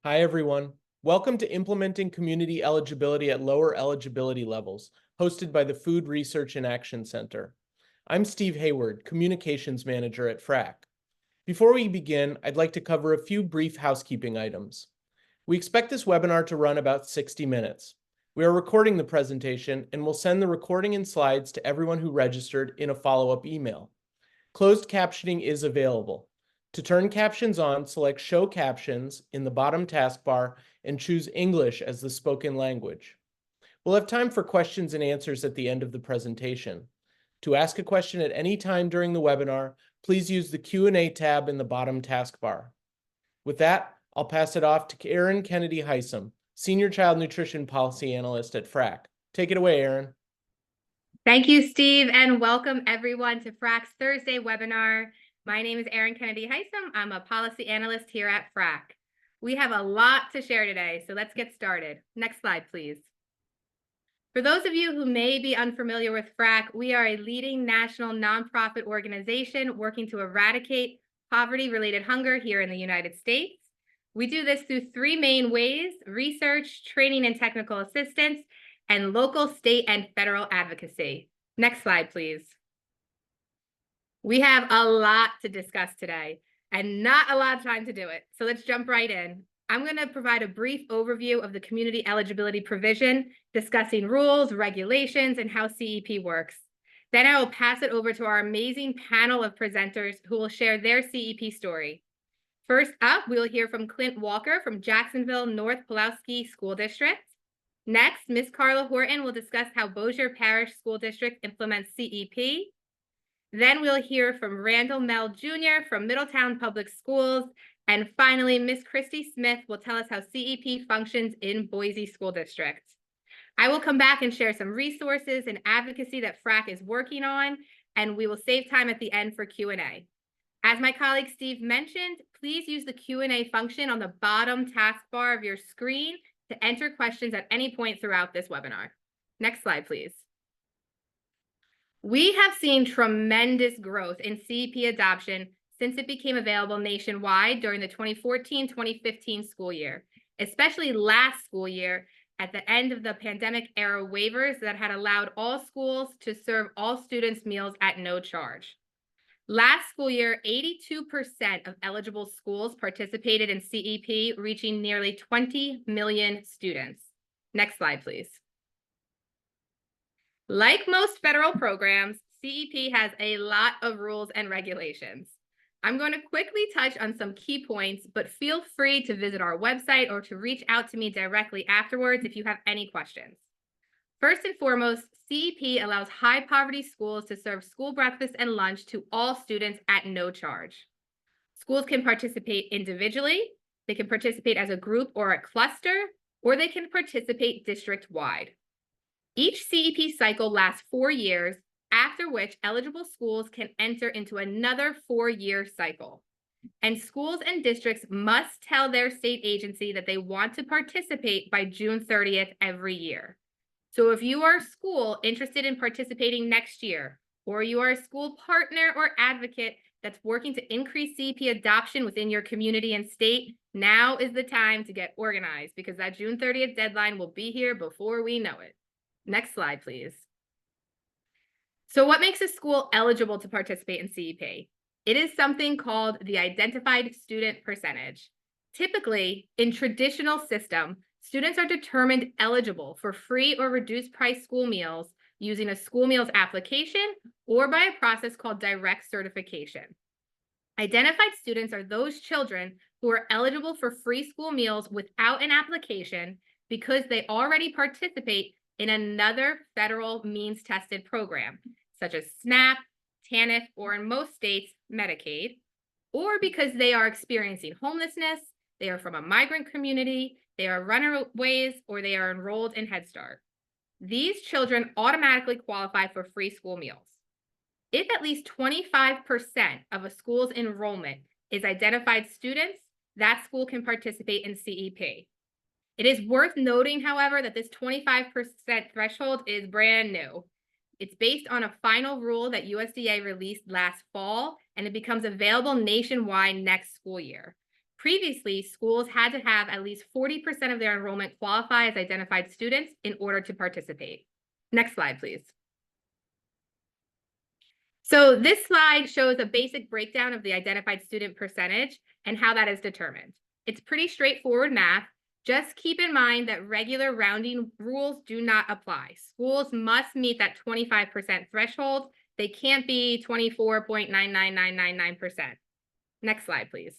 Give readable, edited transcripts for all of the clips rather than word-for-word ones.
Hi, everyone. Welcome to Implementing Community Eligibility at Lower Eligibility Levels, hosted by the Food Research and Action Center. I'm Steve Hayward, Communications Manager at FRAC. Before we begin, I'd like to cover a few brief housekeeping items. We expect this webinar to run about 60 minutes. We are recording the presentation and will send the recording and slides to everyone who registered in a follow-up email. Closed captioning is available. To turn captions on, select Show Captions in the bottom taskbar and choose English as the spoken language. We'll have time for questions and answers at the end of the presentation. To ask a question at any time during the webinar, please use the Q&A tab in the bottom taskbar. With that, I'll pass it off to Erin Kennedy Heisem, Senior Child Nutrition Policy Analyst at FRAC. Take it away, Erin. Thank you, Steve, and welcome everyone to FRAC's Thursday webinar. My name is Erin Kennedy Heisem. I'm a policy analyst here at FRAC. We have a lot to share today, so let's get started. Next slide, please. For those of you who may be unfamiliar with FRAC, we are a leading national nonprofit organization working to eradicate poverty-related hunger here in the United States. We do this through three main ways: research, training and technical assistance, and local, state, and federal advocacy. Next slide, please. We have a lot to discuss today and not a lot of time to do it. So let's jump right in. I'm going to provide a brief overview of the Community Eligibility Provision, discussing rules, regulations, and how CEP works. Then I will pass it over to our amazing panel of presenters who will share their CEP story. First up, we'll hear from Clint Walker from Jacksonville North Pulaski School District. Next, Ms. Carla Horton will discuss how Bossier Parish School District implements CEP. Then we'll hear from Randall Mell Jr. from Middletown Public Schools. And finally, Ms. Christy Smith will tell us how CEP functions in Boise School District. I will come back and share some resources and advocacy that FRAC is working on, and we will save time at the end for Q&A. As my colleague Steve mentioned, please use the Q&A function on the bottom taskbar of your screen to enter questions at any point throughout this webinar. Next slide, please. We have seen tremendous growth in CEP adoption since it became available nationwide during the 2014-2015 school year, especially last school year at the end of the pandemic era waivers that had allowed all schools to serve all students meals at no charge. Last school year, 82% of eligible schools participated in CEP, reaching nearly 20 million students. Next slide, please. Like most federal programs, CEP has a lot of rules and regulations. I'm going to quickly touch on some key points, but feel free to visit our website or to reach out to me directly afterwards if you have any questions. First and foremost, CEP allows high poverty schools to serve school breakfast and lunch to all students at no charge. Schools can participate individually, they can participate as a group or a cluster, or they can participate district-wide. Each CEP cycle lasts 4 years, after which eligible schools can enter into another 4-year cycle. And schools and districts must tell their state agency that they want to participate by June 30th every year. So if you are a school interested in participating next year, or you are a school partner or advocate that's working to increase CEP adoption within your community and state, now is the time to get organized, because that June 30th deadline will be here before we know it. Next slide, please. So what makes a school eligible to participate in CEP? It is something called the identified student percentage. Typically, in traditional system, students are determined eligible for free or reduced price school meals using a school meals application or by a process called direct certification. Identified students are those children who are eligible for free school meals without an application because they already participate in another federal means-tested program, such as SNAP, TANF, or in most states, Medicaid, or because they are experiencing homelessness, they are from a migrant community, they are runaways, or they are enrolled in Head Start. These children automatically qualify for free school meals. If at least 25% of a school's enrollment is identified students, that school can participate in CEP. It is worth noting, however, that this 25% threshold is brand new. It's based on a final rule that USDA released last fall, and it becomes available nationwide next school year. Previously, schools had to have at least 40% of their enrollment qualify as identified students in order to participate. Next slide, please. So this slide shows a basic breakdown of the identified student percentage and how that is determined. It's pretty straightforward math. Just keep in mind that regular rounding rules do not apply. Schools must meet that 25% threshold. They can't be 24.99999%. Next slide, please.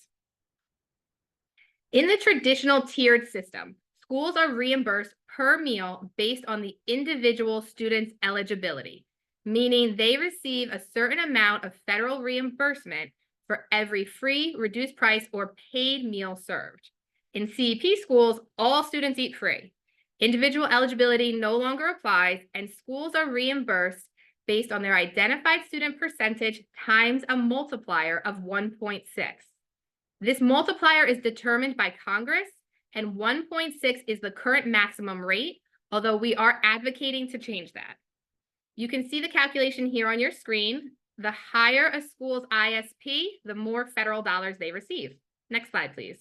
In the traditional tiered system, schools are reimbursed per meal based on the individual student's eligibility, meaning they receive a certain amount of federal reimbursement for every free, reduced price, or paid meal served. In CEP schools, all students eat free. Individual eligibility no longer applies, and schools are reimbursed based on their identified student percentage times a multiplier of 1.6. This multiplier is determined by Congress, and 1.6 is the current maximum rate, although we are advocating to change that. You can see the calculation here on your screen. The higher a school's ISP, the more federal dollars they receive. Next slide, please.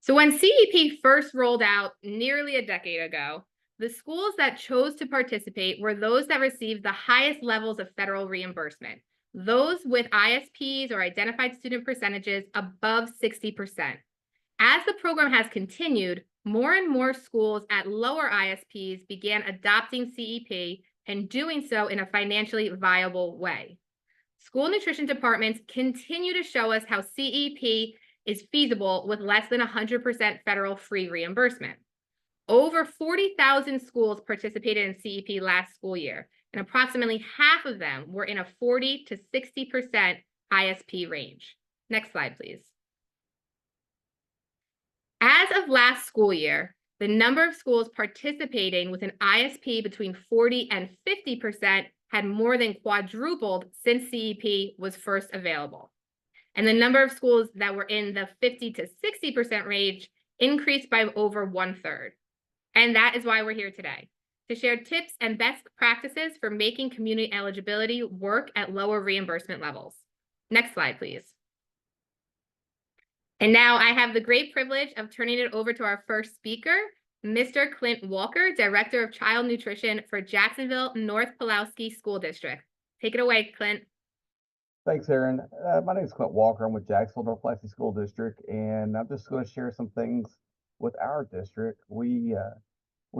So when CEP first rolled out nearly a decade ago, the schools that chose to participate were those that received the highest levels of federal reimbursement, those with ISPs or identified student percentages above 60%. As the program has continued, more and more schools at lower ISPs began adopting CEP and doing so in a financially viable way. School nutrition departments continue to show us how CEP is feasible with less than 100% federal free reimbursement. Over 40,000 schools participated in CEP last school year, and approximately half of them were in a 40 to 60% ISP range. Next slide, please. As of last school year, the number of schools participating with an ISP between 40 and 50% had more than quadrupled since CEP was first available. And the number of schools that were in the 50 to 60% range increased by over 1/3. And that is why we're here today, to share tips and best practices for making community eligibility work at lower reimbursement levels. Next slide, please. And now I have the great privilege of turning it over to our first speaker, Mr. Clint Walker, Director of Child Nutrition for Jacksonville North Pulaski School District. Take it away, Clint. Thanks, Erin. My name is Clint Walker. I'm with Jacksonville North Pulaski School District, and I'm just going to share some things with our district. We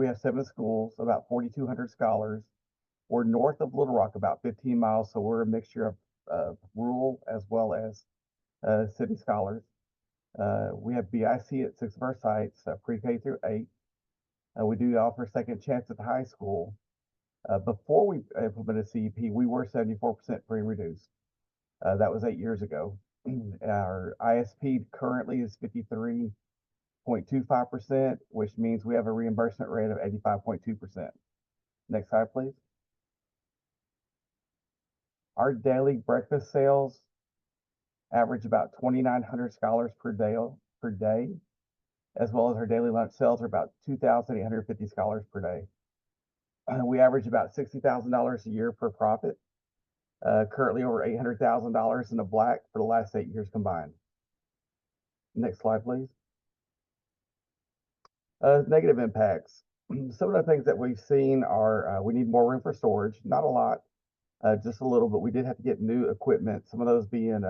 have 7 schools, about 4,200 scholars. We're north of Little Rock, about 15 miles, so we're a mixture of rural as well as city scholars. We have BIC at 6 of our sites, pre-K through 8. We do offer second chance at the high school. Before we implemented CEP, we were 74% free and reduced. That was 8 years ago. Our ISP currently is 53.25%, which means we have a reimbursement rate of 85.2%. Next slide, please. Our daily breakfast sales average about 2,900 scholars per day, as well as our daily lunch sales are about 2,850 scholars per day. We average about $60,000 a year per profit. Currently over $800,000 in the black for the last 8 years combined. Next slide, please. Negative impacts. Some of the things that we've seen are we need more room for storage. Not a lot, just a little, but we did have to get new equipment. Some of those being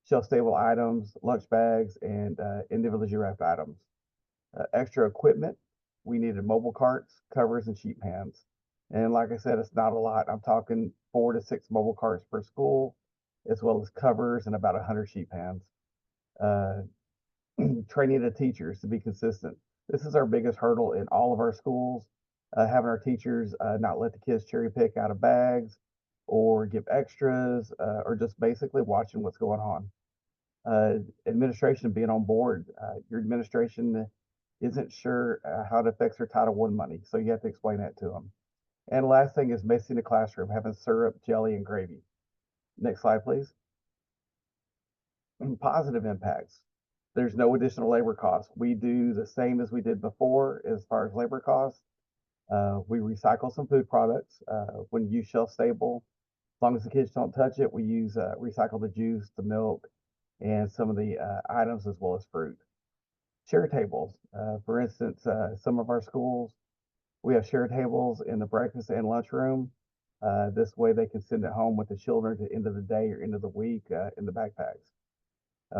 shelf-stable items, lunch bags, and individually wrapped items. Extra equipment. We needed mobile carts, covers, and sheet pans. And like I said, it's not a lot. I'm talking 4 to 6 mobile carts per school, as well as covers and about 100 sheet pans. Training the teachers to be consistent. This is our biggest hurdle in all of our schools, having our teachers not let the kids cherry pick out of bags or give extras or just basically watching what's going on. Administration being on board. Your administration isn't sure how it affects their Title I money, so you have to explain that to them. And last thing is messing the classroom, having syrup, jelly, and gravy. Next slide, please. Positive impacts. There's no additional labor costs. We do the same as we did before as far as labor costs. We recycle some food products. When you use shelf stable, as long as the kids don't touch it, we use recycle the juice, the milk, and some of the items as well as fruit. Share tables. For instance, some of our schools, we have share tables in the breakfast and lunchroom. This way they can send it home with the children at the end of the day or end of the week in the backpacks.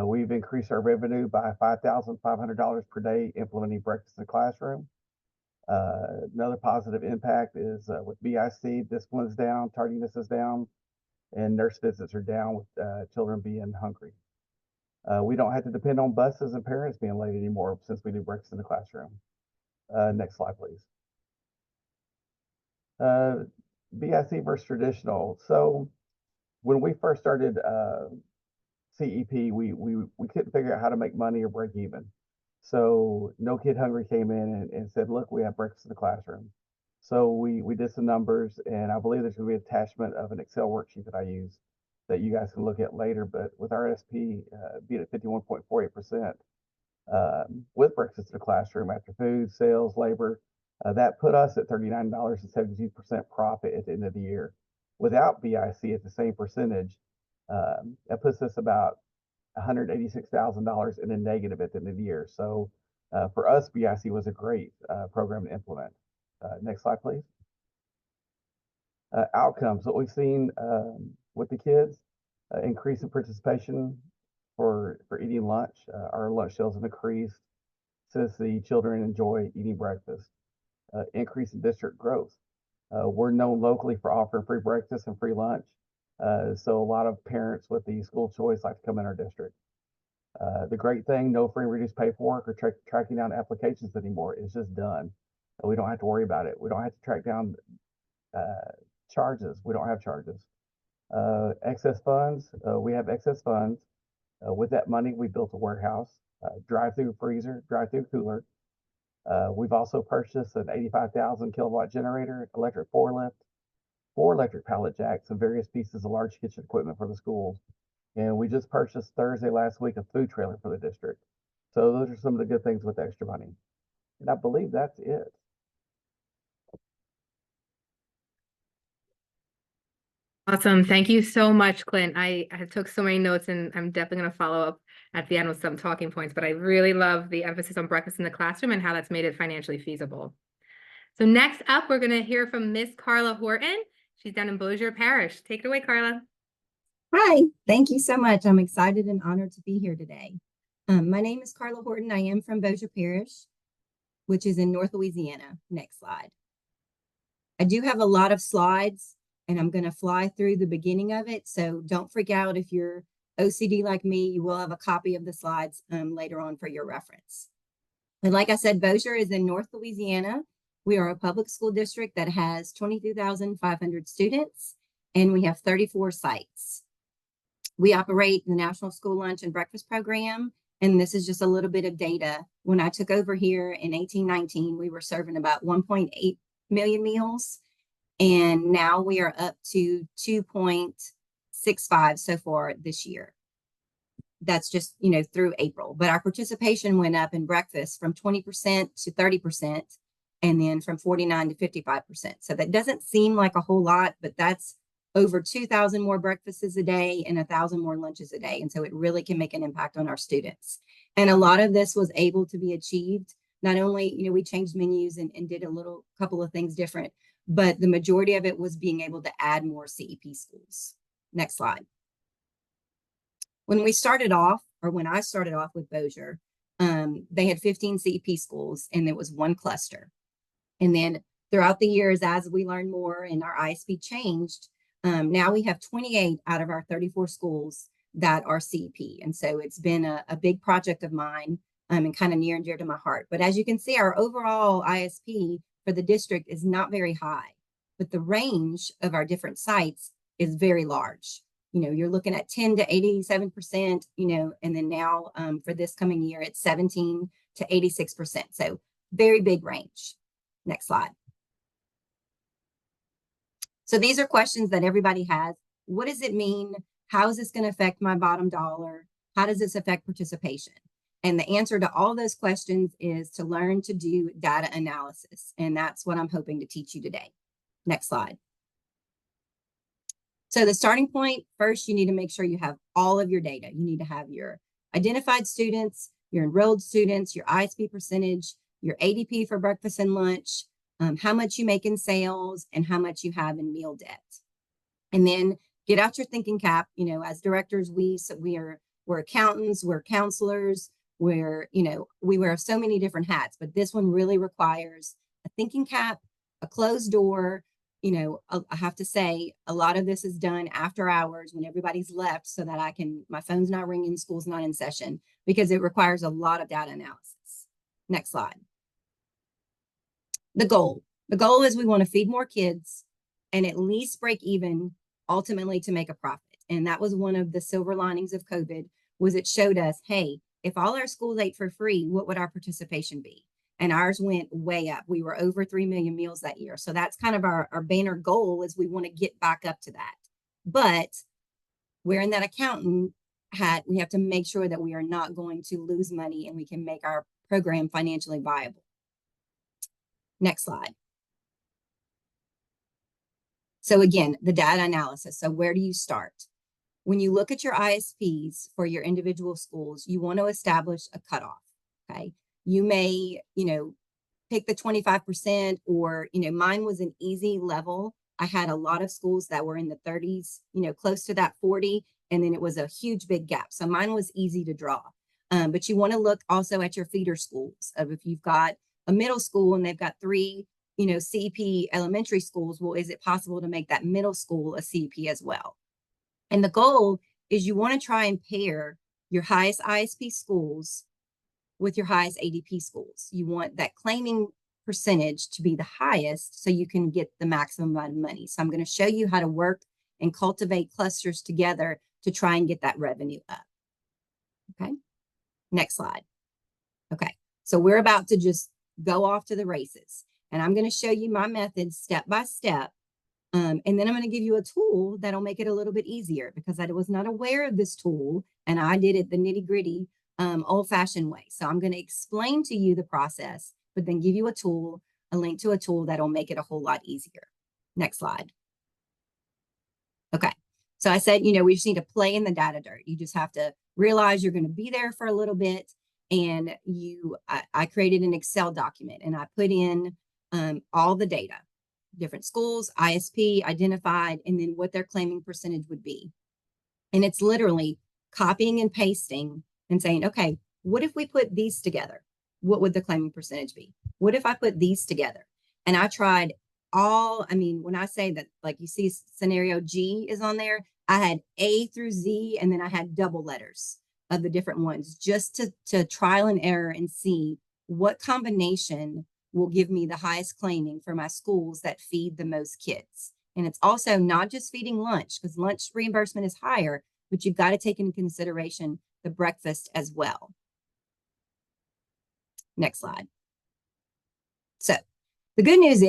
We've increased our revenue by $5,500 per day implementing breakfast in the classroom. Another positive impact is with BIC, discipline is down, tardiness is down, and nurse visits are down with children being hungry. We don't have to depend on buses and parents being late anymore since we do breakfast in the classroom. Next slide, please. BIC versus traditional. So when we first started CEP, we couldn't figure out how to make money or break even. So No Kid Hungry came in and said, look, we have breakfast in the classroom. So we did some numbers, and I believe there's going to be an attachment of an Excel worksheet that I use that you guys can look at later. But with our SP being at 51.48% with breakfast in the classroom after food, sales, labor, that put us at $39.72 profit at the end of the year. Without BIC at the same percentage, that puts us about $186,000 in a negative at the end of the year. So for us, BIC was a great program to implement. Next slide, please. Outcomes. What we've seen with the kids, increase in participation for eating lunch. Our lunch sales have increased since the children enjoy eating breakfast. Increase in district growth. We're known locally for offering free breakfast and free lunch. So a lot of parents with the school choice like to come in our district. The great thing, no free and reduced paperwork or tracking down applications anymore. It's just done. We don't have to worry about it. We don't have to track down charges. We don't have charges. Excess funds. We have excess funds. With that money, we built a warehouse, drive-through freezer, drive-through cooler. We've also purchased an 85,000 kilowatt generator, electric forklift, 4 electric pallet jacks, and various pieces of large kitchen equipment for the schools. And we just purchased Thursday last week a food trailer for the district. So those are some of the good things with the extra money. And I believe that's it. Awesome. Thank you so much, Clint. I took so many notes, and I'm definitely going to follow up at the end with some talking points, but I really love the emphasis on breakfast in the classroom and how that's made it financially feasible. So next up, we're going to hear from Miss Carla Horton. She's down in Bossier Parish. Take it away, Carla. Hi, thank you so much. I'm excited and honored to be here today. My name is Carla Horton. I am from Bossier Parish, which is in North Louisiana. Next slide. I do have a lot of slides, and I'm going to fly through the beginning of it. So don't freak out if you're OCD like me. You will have a copy of the slides later on for your reference. And like I said, Bossier is in North Louisiana. We are a public school district that has 22,500 students, and we have 34 sites. We operate the National School Lunch and Breakfast Program, and this is just a little bit of data. When I took over here in 1819, we were serving about 1.8 million meals, and now we are up to 2.65 so far this year. That's just, through April. But our participation went up in breakfast from 20% to 30%, and then from 49 to 55%. So that doesn't seem like a whole lot, but that's over 2,000 more breakfasts a day and 1,000 more lunches a day. And so it really can make an impact on our students. And a lot of this was able to be achieved. Not only, we changed menus and did a couple of things different, but the majority of it was being able to add more CEP schools. Next slide. When I started off with Bossier, they had 15 CEP schools, and there was one cluster. And then throughout the years, as we learned more and our ISP changed, now we have 28 out of our 34 schools that are CEP. And so it's been a big project of mine and kind of near and dear to my heart. But as you can see, our overall ISP for the district is not very high, but the range of our different sites is very large. You're looking at 10 to 87%, and then now for this coming year, it's 17 to 86%. So very big range. Next slide. So these are questions that everybody has. What does it mean? How is this going to affect my bottom dollar? How does this affect participation? And the answer to all those questions is to learn to do data analysis. And that's what I'm hoping to teach you today. Next slide. So the starting point, first, you need to make sure you have all of your data. You need to have your identified students, your enrolled students, your ISP percentage, your ADP for breakfast and lunch, how much you make in sales, and how much you have in meal debt. And then get out your thinking cap. You know, as directors, we're accountants, we're counselors, we wear so many different hats, but this one really requires a thinking cap, a closed door. You know, I have to say a lot of this is done after hours when everybody's left so that my phone's not ringing, school's not in session, because it requires a lot of data analysis. Next slide. The goal is we want to feed more kids and at least break even, ultimately to make a profit. And that was one of the silver linings of COVID, was it showed us, hey, if all our schools ate for free, what would our participation be? And ours went way up. We were over 3 million meals that year. So that's kind of our banner goal, is we want to get back up to that. But wearing that accountant hat, we have to make sure that we are not going to lose money and we can make our program financially viable. Next slide. So again, the data analysis. So where do you start? When you look at your ISPs for your individual schools, you want to establish a cutoff, okay? You may, pick the 25%, or, mine was an easy level. I had a lot of schools that were in the 30s, close to that 40, and then it was a huge big gap. So mine was easy to draw. But you want to look also at your feeder schools. If you've got a middle school and they've got 3, CEP elementary schools, well, is it possible to make that middle school a CEP as well? And the goal is you want to try and pair your highest ISP schools with your highest ADP schools. You want that claiming percentage to be the highest so you can get the maximum amount of money. So I'm going to show you how to work and cultivate clusters together to try and get that revenue up. Okay, next slide. Okay, so we're about to just go off to the races. And I'm going to show you my method step by step. And then I'm going to give you a tool that'll make it a little bit easier, because I was not aware of this tool and I did it the nitty gritty old-fashioned way. So I'm going to explain to you the process, but then give you a link to a tool that'll make it a whole lot easier. Next slide. Okay. So I said, we just need to play in the data dirt. You just have to realize you're going to be there for a little bit. And I created an Excel document and I put in all the data, different schools, ISP, identified, and then what their claiming percentage would be. And it's literally copying and pasting and saying, okay, what if we put these together? What would the claiming percentage be? What if I put these together? And I tried when I say that, like you see scenario G is on there, I had A through Z, and then I had double letters of the different ones, just to trial and error and see what combination will give me the highest claiming for my schools that feed the most kids. And it's also not just feeding lunch, because lunch reimbursement is higher, but you've got to take into consideration the breakfast as well. Next slide. So the good news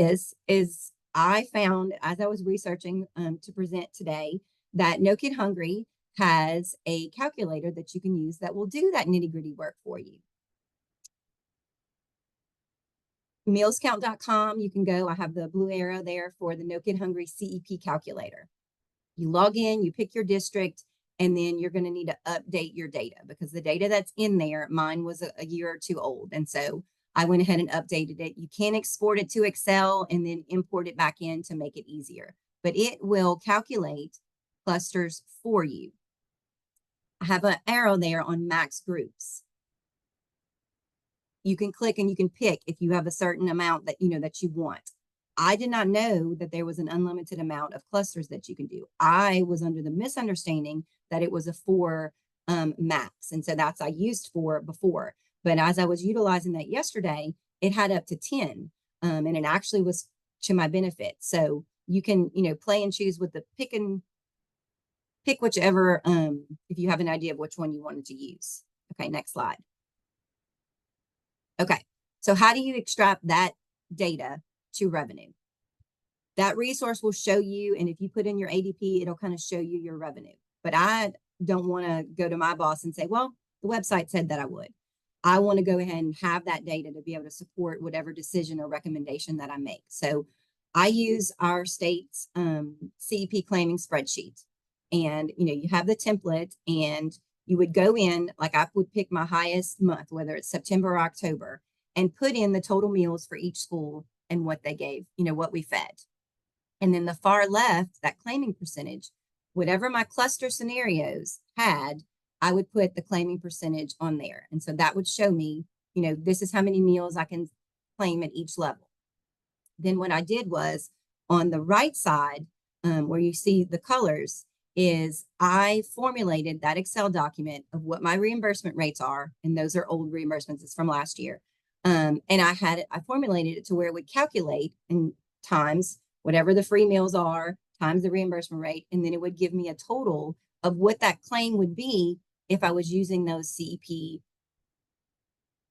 is I found, as I was researching to present today, that No Kid Hungry has a calculator that you can use that will do that nitty-gritty work for you. Mealscount.com, you can go. I have the blue arrow there for the No Kid Hungry CEP calculator. You log in, you pick your district, and then you're going to need to update your data, because the data that's in there, mine was a year or two old. And so I went ahead and updated it. You can export it to Excel and then import it back in to make it easier, but it will calculate clusters for you. I have an arrow there on max groups. You can click and you can pick if you have a certain amount that you want. I did not know that there was an unlimited amount of clusters that you can do. I was under the misunderstanding that it was a 4 max. And so that's I used 4 before. But as I was utilizing that yesterday, it had up to 10. And it actually was to my benefit. So you can, play and choose with the pick whichever, if you have an idea of which one you wanted to use. Okay, next slide. Okay, so how do you extract that data to revenue? That resource will show you, and if you put in your ADP, it'll kind of show you your revenue. But I don't want to go to my boss and say, well, the website said that I would. I want to go ahead and have that data to be able to support whatever decision or recommendation that I make. So I use our state's CEP claiming spreadsheet. And, you have the template and you would go in, like I would pick my highest month, whether it's September or October, and put in the total meals for each school and what they gave, what we fed. And then the far left, that claiming percentage, whatever my cluster scenarios had, I would put the claiming percentage on there. And so that would show me, this is how many meals I can claim at each level. Then what I did was on the right side, where you see the colors, is I formulated that Excel document of what my reimbursement rates are. And those are old reimbursements. It's from last year. And I formulated it to where it would calculate in times whatever the free meals are, times the reimbursement rate. And then it would give me a total of what that claim would be if I was using those CEP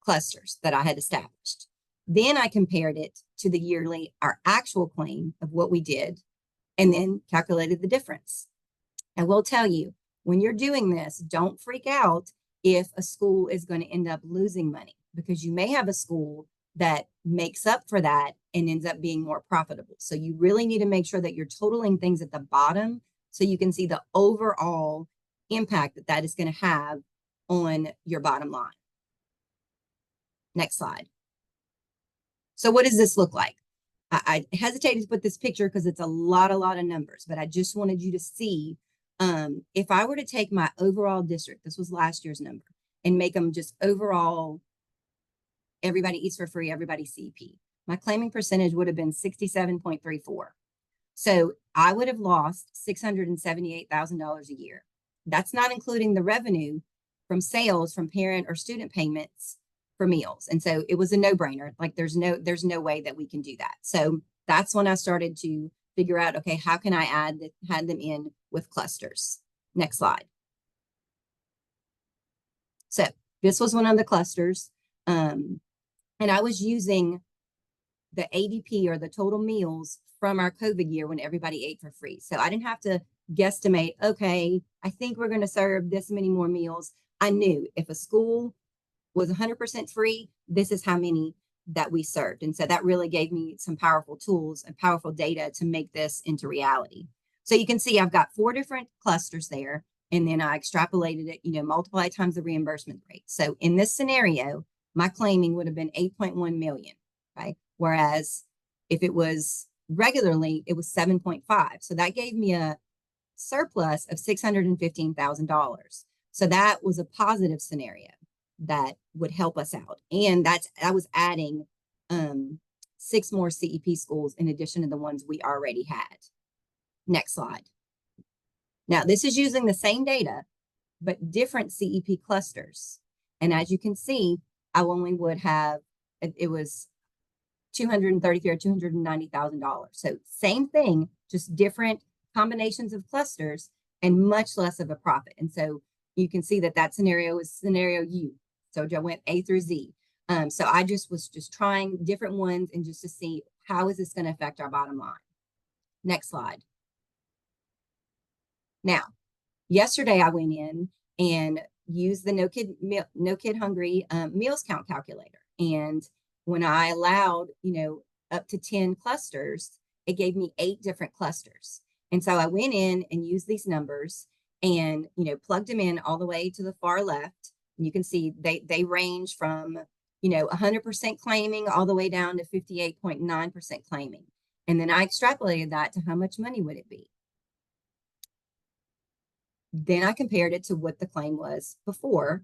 clusters that I had established. Then I compared it to the yearly, our actual claim of what we did, and then calculated the difference. I will tell you, when you're doing this, don't freak out if a school is going to end up losing money, because you may have a school that makes up for that and ends up being more profitable. So you really need to make sure that you're totaling things at the bottom so you can see the overall impact that that is going to have on your bottom line. Next slide. So what does this look like? I hesitated to put this picture because it's a lot of numbers, but I just wanted you to see if I were to take my overall district, this was last year's number, and make them just overall, everybody eats for free, everybody CEP. My claiming percentage would have been 67.34. So I would have lost $678,000 a year. That's not including the revenue from sales from parent or student payments for meals. And so it was a no-brainer. Like there's no way that we can do that. So that's when I started to figure out, okay, how can I add them in with clusters? Next slide. So this was one of the clusters. And I was using the ADP, or the total meals, from our COVID year when everybody ate for free. So I didn't have to guesstimate, okay, I think we're going to serve this many more meals. I knew if a school was 100% free, this is how many that we served. And so that really gave me some powerful tools and powerful data to make this into reality. So you can see I've got 4 different clusters there, and then I extrapolated it, multiply times the reimbursement rate. So in this scenario, my claiming would have been 8.1 million, right? Whereas if it was regularly, it was 7.5. So that gave me a surplus of $615,000. So that was a positive scenario that would help us out. And I was adding 6 more CEP schools in addition to the ones we already had. Next slide. Now, this is using the same data, but different CEP clusters. And as you can see, I only would have, it was $233,000 or $290,000. So same thing, just different combinations of clusters and much less of a profit. And so you can see that scenario is scenario U. So I went A through Z. So I was trying different ones and just to see how is this going to affect our bottom line. Next slide. Now, yesterday I went in and used the No Kid Hungry meals count calculator. And when I allowed, up to 10 clusters, it gave me 8 different clusters. And so I went in and used these numbers and, plugged them in all the way to the far left. And you can see they range from, 100% claiming all the way down to 58.9% claiming. And then I extrapolated that to how much money would it be. Then I compared it to what the claim was before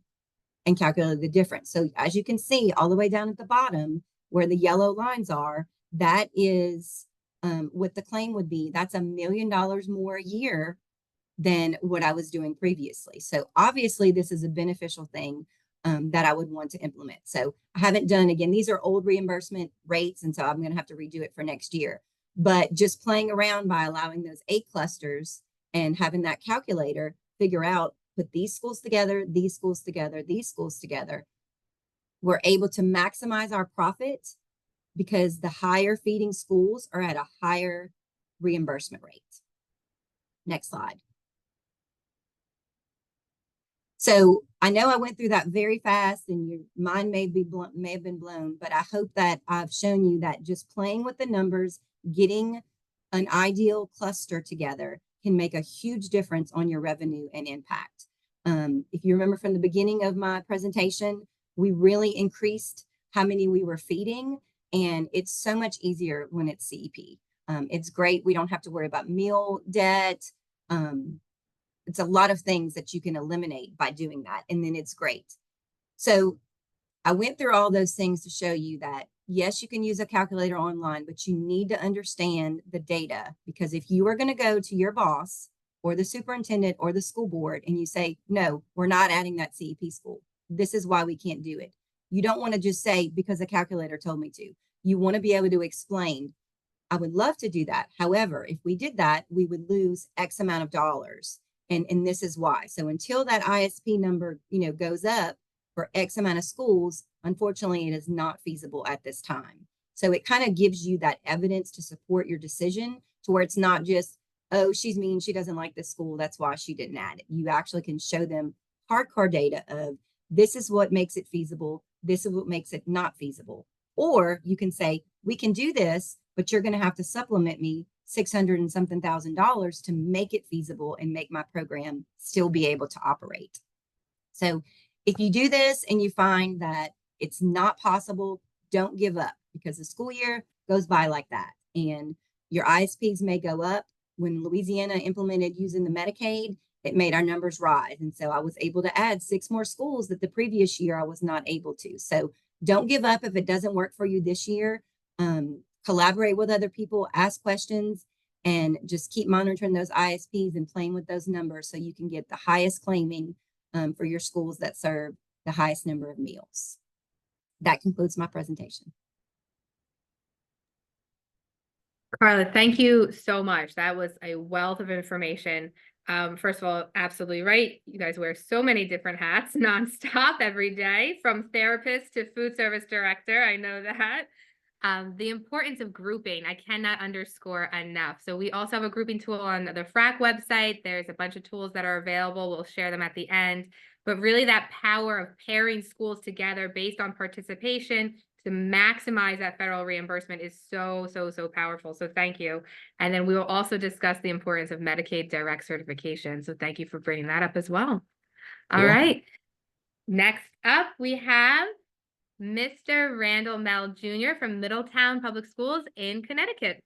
and calculated the difference. So as you can see, all the way down at the bottom where the yellow lines are, that is what the claim would be. That's $1 million more a year than what I was doing previously. So obviously this is a beneficial thing that I would want to implement. So I haven't done, again, these are old reimbursement rates, and so I'm going to have to redo it for next year. But just playing around by allowing those 8 clusters and having that calculator figure out, put these schools together, these schools together, these schools together, we're able to maximize our profit because the higher feeding schools are at a higher reimbursement rate. Next slide. So I know I went through that very fast and your mind may have been blown, but I hope that I've shown you that just playing with the numbers getting an ideal cluster together can make a huge difference on your revenue and impact. If you remember from the beginning of my presentation, we really increased how many we were feeding, and it's so much easier when it's CEP. It's great. We don't have to worry about meal debt. It's a lot of things that you can eliminate by doing that, and then it's great. So I went through all those things to show you that, yes, you can use a calculator online, but you need to understand the data, because if you are going to go to your boss or the superintendent or the school board and you say, no, we're not adding that CEP school, this is why we can't do it. You don't want to just say, because the calculator told me to. You want to be able to explain, I would love to do that. However, if we did that, we would lose X amount of dollars. And this is why. So until that ISP number, goes up for X amount of schools, unfortunately, it is not feasible at this time. So it kind of gives you that evidence to support your decision, to where it's not just, oh, she's mean, she doesn't like this school, that's why she didn't add it. You actually can show them hardcore data of, this is what makes it feasible, this is what makes it not feasible. Or you can say, we can do this, but you're going to have to supplement me $600 and something thousand to make it feasible and make my program still be able to operate. So if you do this and you find that it's not possible, don't give up, because the school year goes by like that. And your ISPs may go up. When Louisiana implemented using the Medicaid, it made our numbers rise. And so I was able to add 6 more schools that the previous year I was not able to. So don't give up if it doesn't work for you this year. Collaborate with other people, ask questions, and just keep monitoring those ISPs and playing with those numbers so you can get the highest claiming for your schools that serve the highest number of meals. That concludes my presentation. Carla, thank you so much. That was a wealth of information. First of all, absolutely right. You guys wear so many different hats nonstop every day, from therapist to food service director. I know that. The importance of grouping, I cannot underscore enough. So we also have a grouping tool on the FRAC website. There's a bunch of tools that are available. We'll share them at the end. But really that power of pairing schools together based on participation to maximize that federal reimbursement is so, so, so powerful. So thank you. And then we will also discuss the importance of Medicaid direct certification. So thank you for bringing that up as well. All right. Next up, we have Mr. Randall Mell Jr. from Middletown Public Schools in Connecticut.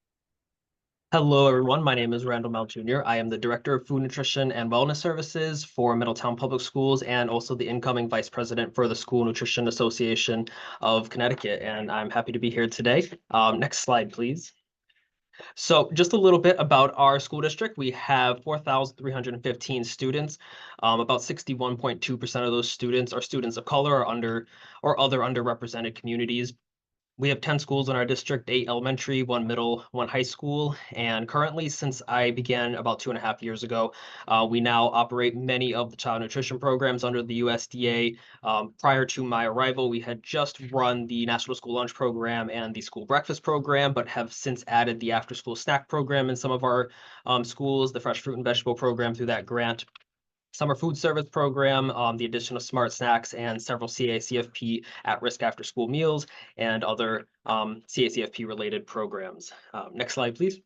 Hello, everyone. My name is Randall Mell Jr. I am the Director of Food Nutrition and Wellness Services for Middletown Public Schools, and also the incoming Vice President for the School Nutrition Association of Connecticut. And I'm happy to be here today. Next slide, please. So just a little bit about our school district. We have 4,315 students. About 61.2% of those students are students of color or other underrepresented communities. We have 10 schools in our district, 8 elementary, 1 middle, 1 high school. And currently, since I began about 2.5 years ago, we now operate many of the child nutrition programs under the USDA. Prior to my arrival, we had just run the National School Lunch Program and the School Breakfast Program, but have since added the After School Snack Program in some of our schools, the Fresh Fruit and Vegetable Program through that grant, Summer Food Service Program, the addition of Smart Snacks, and several CACFP at-risk after-school meals, and other CACFP-related programs. Next slide, please.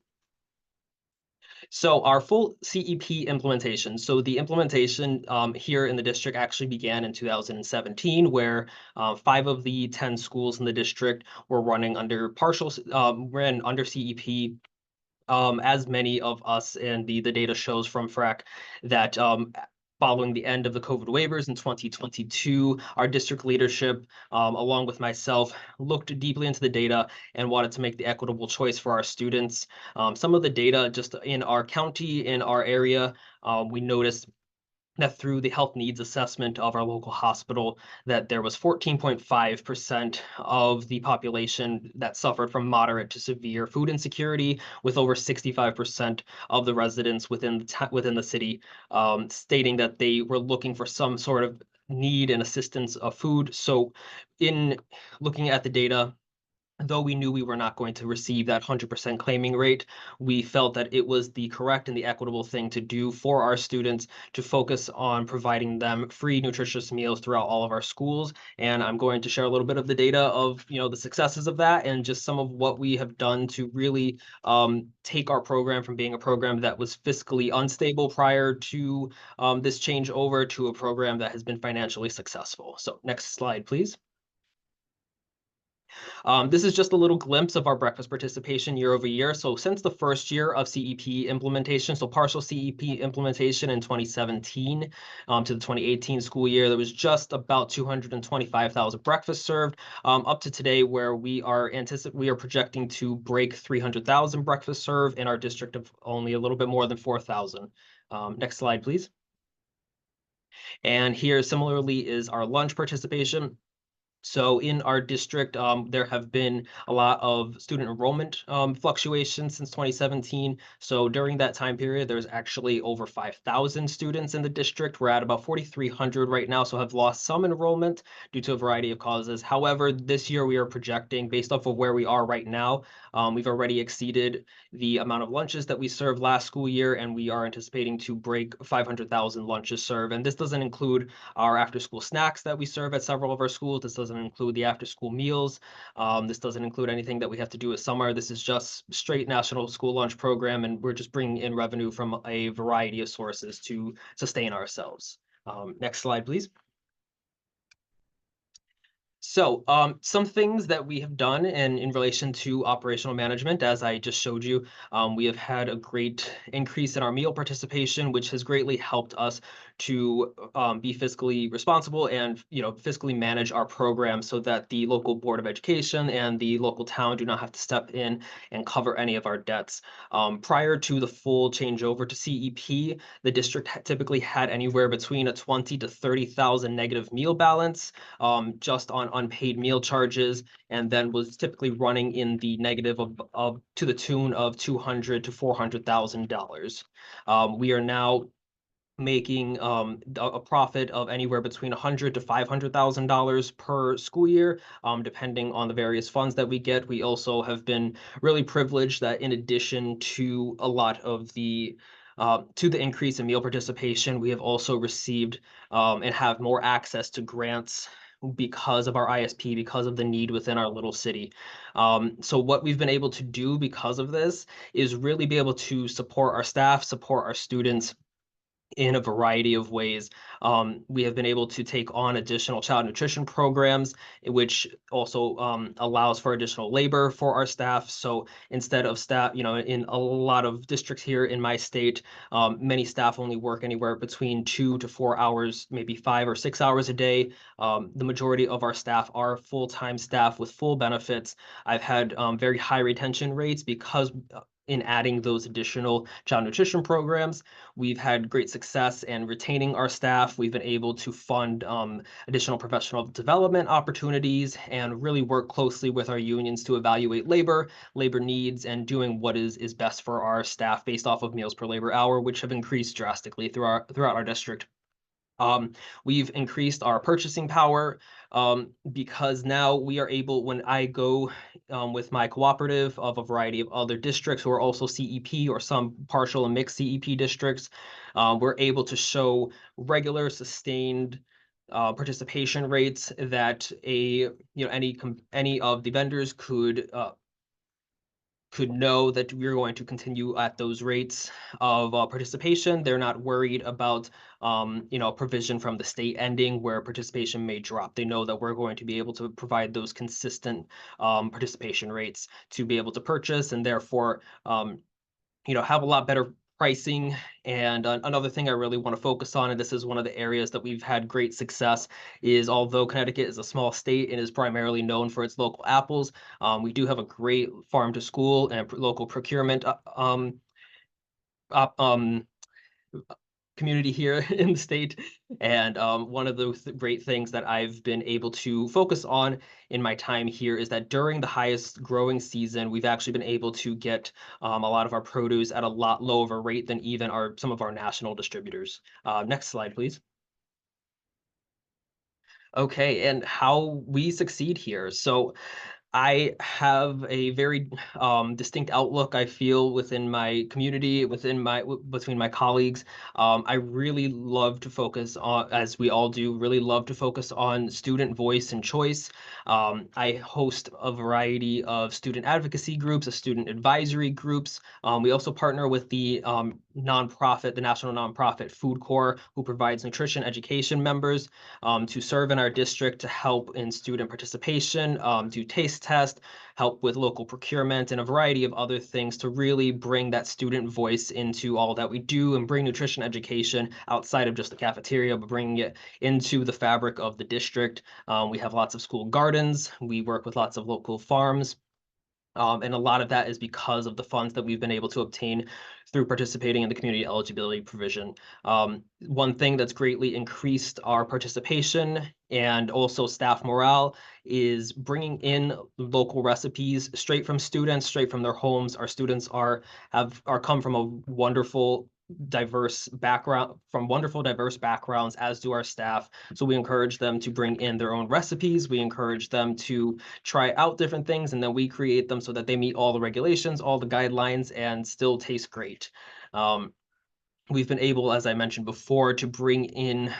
So our full CEP implementation. So the implementation here in the district actually began in 2017, where 5 of the 10 schools in the district were running under ran under CEP. As many of us, and the data shows from FRAC that following the end of the COVID waivers in 2022, our district leadership, along with myself, looked deeply into the data and wanted to make the equitable choice for our students. Some of the data just in our county, in our area, we noticed that through the health needs assessment of our local hospital, that there was 14.5% of the population that suffered from moderate to severe food insecurity, with over 65% of the residents within the city stating that they were looking for some sort of need and assistance of food. So in looking at the data, though we knew we were not going to receive that 100% claiming rate, we felt that it was the correct and the equitable thing to do for our students to focus on providing them free nutritious meals throughout all of our schools. And I'm going to share a little bit of the data of, the successes of that and just some of what we have done to really take our program from being a program that was fiscally unstable prior to this change over to a program that has been financially successful. So next slide, please. This is just a little glimpse of our breakfast participation year over year. So since the first year of CEP implementation, so partial CEP implementation in 2017 to the 2018 school year, there was just about 225,000 breakfasts served, up to today where we are projecting to break 300,000 breakfasts served in our district of only a little bit more than 4,000. Next slide, please. And here similarly is our lunch participation. So in our district, there have been a lot of student enrollment fluctuations since 2017. So during that time period, there's actually over 5,000 students in the district. We're at about 4,300 right now, so have lost some enrollment due to a variety of causes. However, this year we are projecting, based off of where we are right now, we've already exceeded the amount of lunches that we served last school year, and we are anticipating to break 500,000 lunches served. And this doesn't include our after-school snacks that we serve at several of our schools. This doesn't include the after-school meals. This doesn't include anything that we have to do with summer. This is just straight national school lunch program, and we're just bringing in revenue from a variety of sources to sustain ourselves. Next slide, please. So some things that we have done in relation to operational management, as I just showed you, we have had a great increase in our meal participation, which has greatly helped us to be fiscally responsible and fiscally manage our program so that the local Board of Education and the local town do not have to step in and cover any of our debts. Prior to the full changeover to CEP, the district typically had anywhere between a 20 to 30,000 negative meal balance just on unpaid meal charges, and then was typically running in the negative of to the tune of $200,000 to $400,000. We are now making a profit of anywhere between $100,000 to $500,000 per school year, depending on the various funds that we get. We also have been really privileged that in addition to a lot of the to the increase in meal participation, we have also received and have more access to grants because of our ISP, because of the need within our little city. So what we've been able to do because of this is really be able to support our staff, support our students in a variety of ways. We have been able to take on additional child nutrition programs, which also allows for additional labor for our staff. So instead of staff, in a lot of districts here in my state, many staff only work anywhere between 2 to 4 hours, maybe 5 or 6 hours a day. The majority of our staff are full-time staff with full benefits. I've had very high retention rates because in adding those additional child nutrition programs. We've had great success in retaining our staff. We've been able to fund additional professional development opportunities and really work closely with our unions to evaluate labor needs, and doing what is best for our staff based off of meals per labor hour, which have increased drastically throughout our district. We've increased our purchasing power because now we are able, when I go with my cooperative of a variety of other districts who are also CEP or some partial and mixed CEP districts, we're able to show regular, sustained participation rates that any of the vendors could know that we're going to continue at those rates of participation. They're not worried about provision from the state ending where participation may drop. They know that we're going to be able to provide those consistent participation rates to be able to purchase, and therefore have a lot better pricing. And another thing I really want to focus on, and this is one of the areas that we've had great success, is although Connecticut is a small state and is primarily known for its local apples, we do have a great farm to school and local procurement community here in the state. And one of the great things that I've been able to focus on in my time here is that during the highest growing season, we've actually been able to get a lot of our produce at a lot lower rate than even some of our national distributors. Next slide, please. Okay, and how we succeed here. So I have a very distinct outlook, I feel, within my community, between my colleagues. I really love to focus on, as we all do, really love to focus on student voice and choice. I host a variety of student advocacy groups, student advisory groups. We also partner with the nonprofit, the national nonprofit Food Corps, who provides nutrition education members to serve in our district to help in student participation, do taste test, help with local procurement, and a variety of other things to really bring that student voice into all that we do and bring nutrition education outside of just the cafeteria, but bringing it into the fabric of the district. We have lots of school gardens. We work with lots of local farms. And a lot of that is because of the funds that we've been able to obtain through participating in the community eligibility provision. One thing that's greatly increased our participation and also staff morale is bringing in local recipes straight from students, straight from their homes. Our students are come from a wonderful diverse backgrounds, as do our staff. So we encourage them to bring in their own recipes. We encourage them to try out different things, and then we create them so that they meet all the regulations, all the guidelines, and still taste great. We've been able, as I mentioned before, to bring in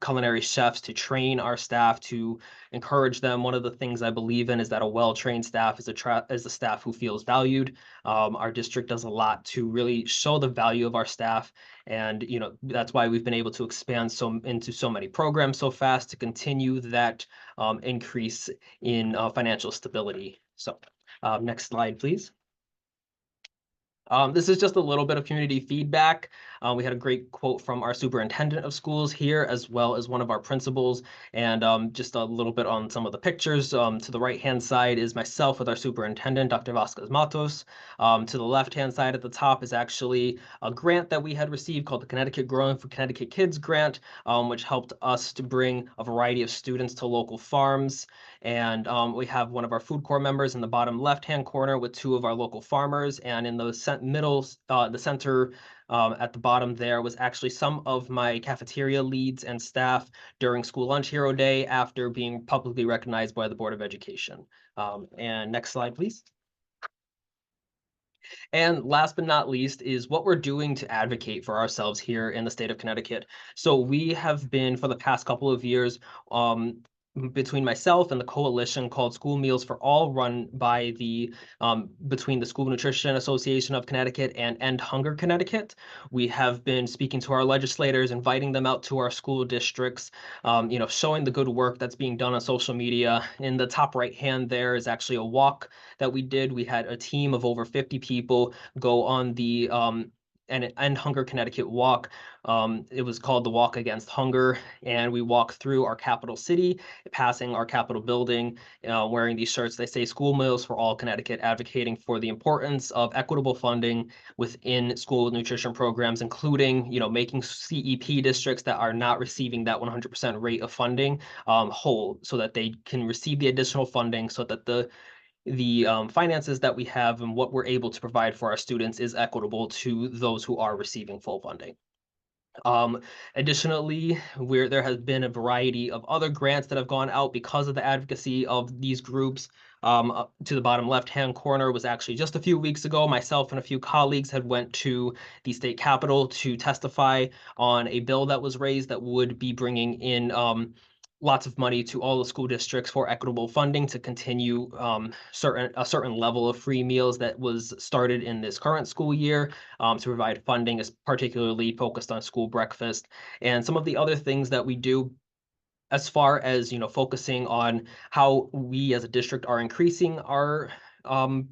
culinary chefs to train our staff, to encourage them. One of the things I believe in is that a well-trained staff is a staff who feels valued. Our district does a lot to really show the value of our staff, and that's why we've been able to expand into so many programs so fast to continue that increase in financial stability. So, next slide, please. This is just a little bit of community feedback. We had a great quote from our superintendent of schools here, as well as one of our principals, and just a little bit on some of the pictures. To the right-hand side is myself with our superintendent, Dr. Vasquez Matos. To the left-hand side at the top is actually a grant that we had received called the Connecticut Growing for Connecticut Kids grant, which helped us to bring a variety of students to local farms. And we have one of our Food Corps members in the bottom left-hand corner with two of our local farmers, and in the the center at the bottom there was actually some of my cafeteria leads and staff during School Lunch Hero Day after being publicly recognized by the Board of Education. And next slide, please. And last but not least is what we're doing to advocate for ourselves here in the state of Connecticut. So we have been, for the past couple of years, between myself and the coalition called School Meals for All, run by between the School Nutrition Association of Connecticut and End Hunger Connecticut. We have been speaking to our legislators, inviting them out to our school districts, showing the good work that's being done on social media. In the top right hand there is actually a walk that we did. We had a team of over 50 people go on the End Hunger Connecticut walk. It was called the Walk Against Hunger, and we walked through our capital city, passing our Capitol building, wearing these shirts. They say School Meals for All Connecticut, advocating for the importance of equitable funding within school nutrition programs, including, making CEP districts that are not receiving that 100% rate of funding whole, so that they can receive the additional funding, so that the finances that we have and what we're able to provide for our students is equitable to those who are receiving full funding. Additionally, there has been a variety of other grants that have gone out because of the advocacy of these groups. To the bottom left-hand corner was actually just a few weeks ago, myself and a few colleagues had went to the state capitol to testify on a bill that was raised that would be bringing in lots of money to all the school districts for equitable funding to continue a certain level of free meals that was started in this current school year, to provide funding is particularly focused on school breakfast and some of the other things that we do as far as focusing on how we as a district are increasing our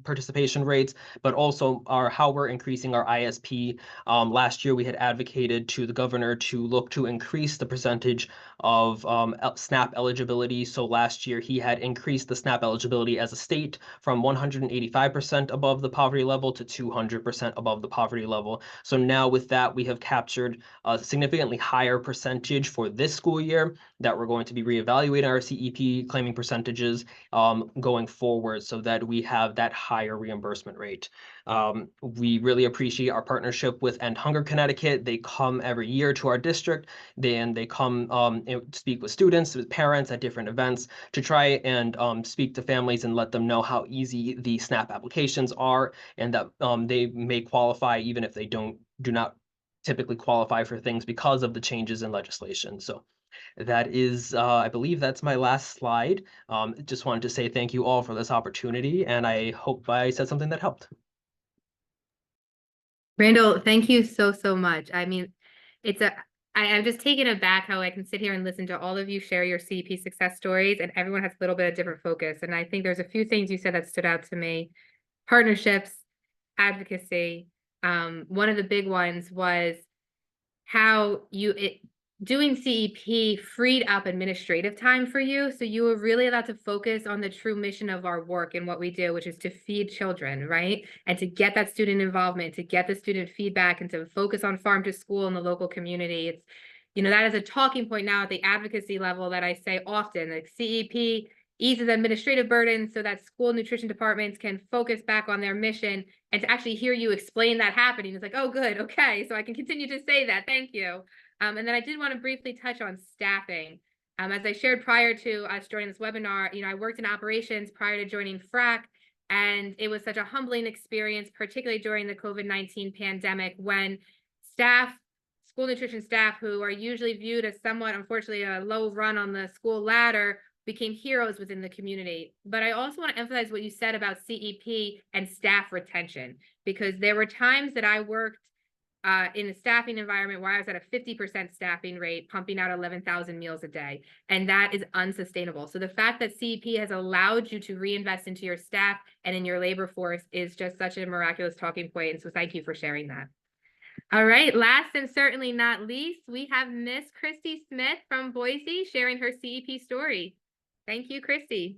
participation rates, but also how we're increasing our ISP. Last year, we had advocated to the governor to look to increase the percentage of SNAP eligibility. So last year, he had increased the SNAP eligibility as a state from 185% above the poverty level to 200% above the poverty level. So now with that, we have captured a significantly higher percentage for this school year that we're going to be reevaluating our CEP claiming percentages going forward, so that we have that higher reimbursement rate. We really appreciate our partnership with End Hunger Connecticut. They come every year to our district, they come speak with students, with parents at different events to try and speak to families and let them know how easy the SNAP applications are, and that they may qualify even if they do not typically qualify for things because of the changes in legislation. So that is, I believe that's my last slide. Just wanted to say thank you all for this opportunity, and I hope I said something that helped. Randall, thank you so, so much. I mean, I'm just taken aback how I can sit here and listen to all of you share your CEP success stories, and everyone has a little bit of different focus. And I think there's a few things you said that stood out to me. Partnerships, advocacy. One of the big ones was how doing CEP freed up administrative time for you. So you were really allowed to focus on the true mission of our work and what we do, which is to feed children, right? And to get that student involvement, to get the student feedback, and to focus on farm to school in the local community. It's, that is a talking point now at the advocacy level that I say often, like CEP eases administrative burden so that school nutrition departments can focus back on their mission, and to actually hear you explain that happening is like, oh, good, okay, so I can continue to say that, thank you. And then I did want to briefly touch on staffing. As I shared prior to us joining this webinar, I worked in operations prior to joining FRAC, and it was such a humbling experience, particularly during the COVID-19 pandemic, when school nutrition staff, who are usually viewed as somewhat, unfortunately, a low run on the school ladder, became heroes within the community. But I also want to emphasize what you said about CEP and staff retention, because there were times that I worked in a staffing environment where I was at a 50% staffing rate, pumping out 11,000 meals a day. And that is unsustainable. So the fact that CEP has allowed you to reinvest into your staff and in your labor force is just such a miraculous talking point. And so thank you for sharing that. All right, last and certainly not least, we have Miss Christy Smith from Boise sharing her CEP story. Thank you, Christy.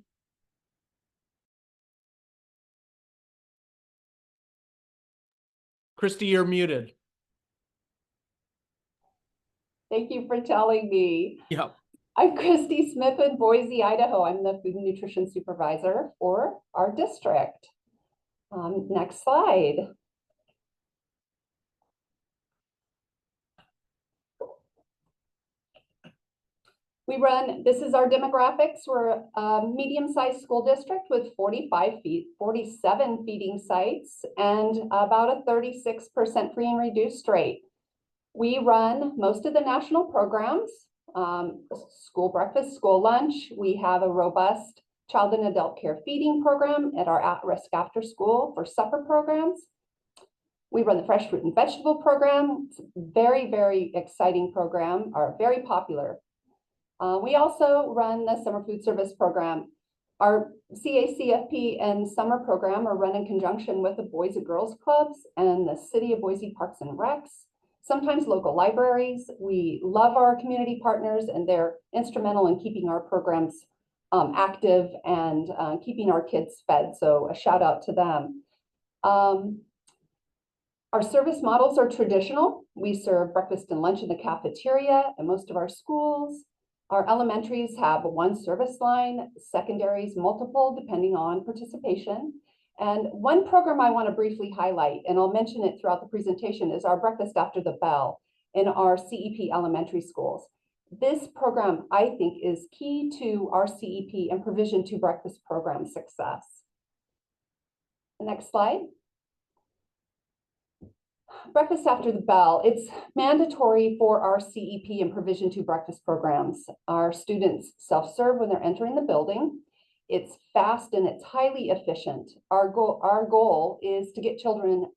Christy, you're muted. Thank you for telling me. Yep. I'm Christy Smith in Boise, Idaho. I'm the food and nutrition supervisor for our district. Next slide. This is our demographics. We're a medium-sized school district with 47 feeding sites and about a 36% free and reduced rate. We run most of the national programs, school breakfast, school lunch. We have a robust child and adult care feeding program at our at-risk after school for supper programs. We run the fresh fruit and vegetable program. It's a very, very exciting program, are very popular. We also run the summer food service program. Our CACFP and summer program are run in conjunction with the Boys and Girls Clubs and the City of Boise Parks and Recs, sometimes local libraries. We love our community partners, and they're instrumental in keeping our programs active and keeping our kids fed. So a shout out to them. Our service models are traditional. We serve breakfast and lunch in the cafeteria at most of our schools. Our elementaries have one service line, secondaries multiple, depending on participation. And one program I want to briefly highlight, and I'll mention it throughout the presentation, is our breakfast after the bell in our CEP elementary schools. This program, I think, is key to our CEP and provision to breakfast program success. Next slide. Breakfast after the bell, it's mandatory for our CEP and provision to breakfast programs. Our students self-serve when they're entering the building. It's fast and it's highly efficient. Our goal is to get children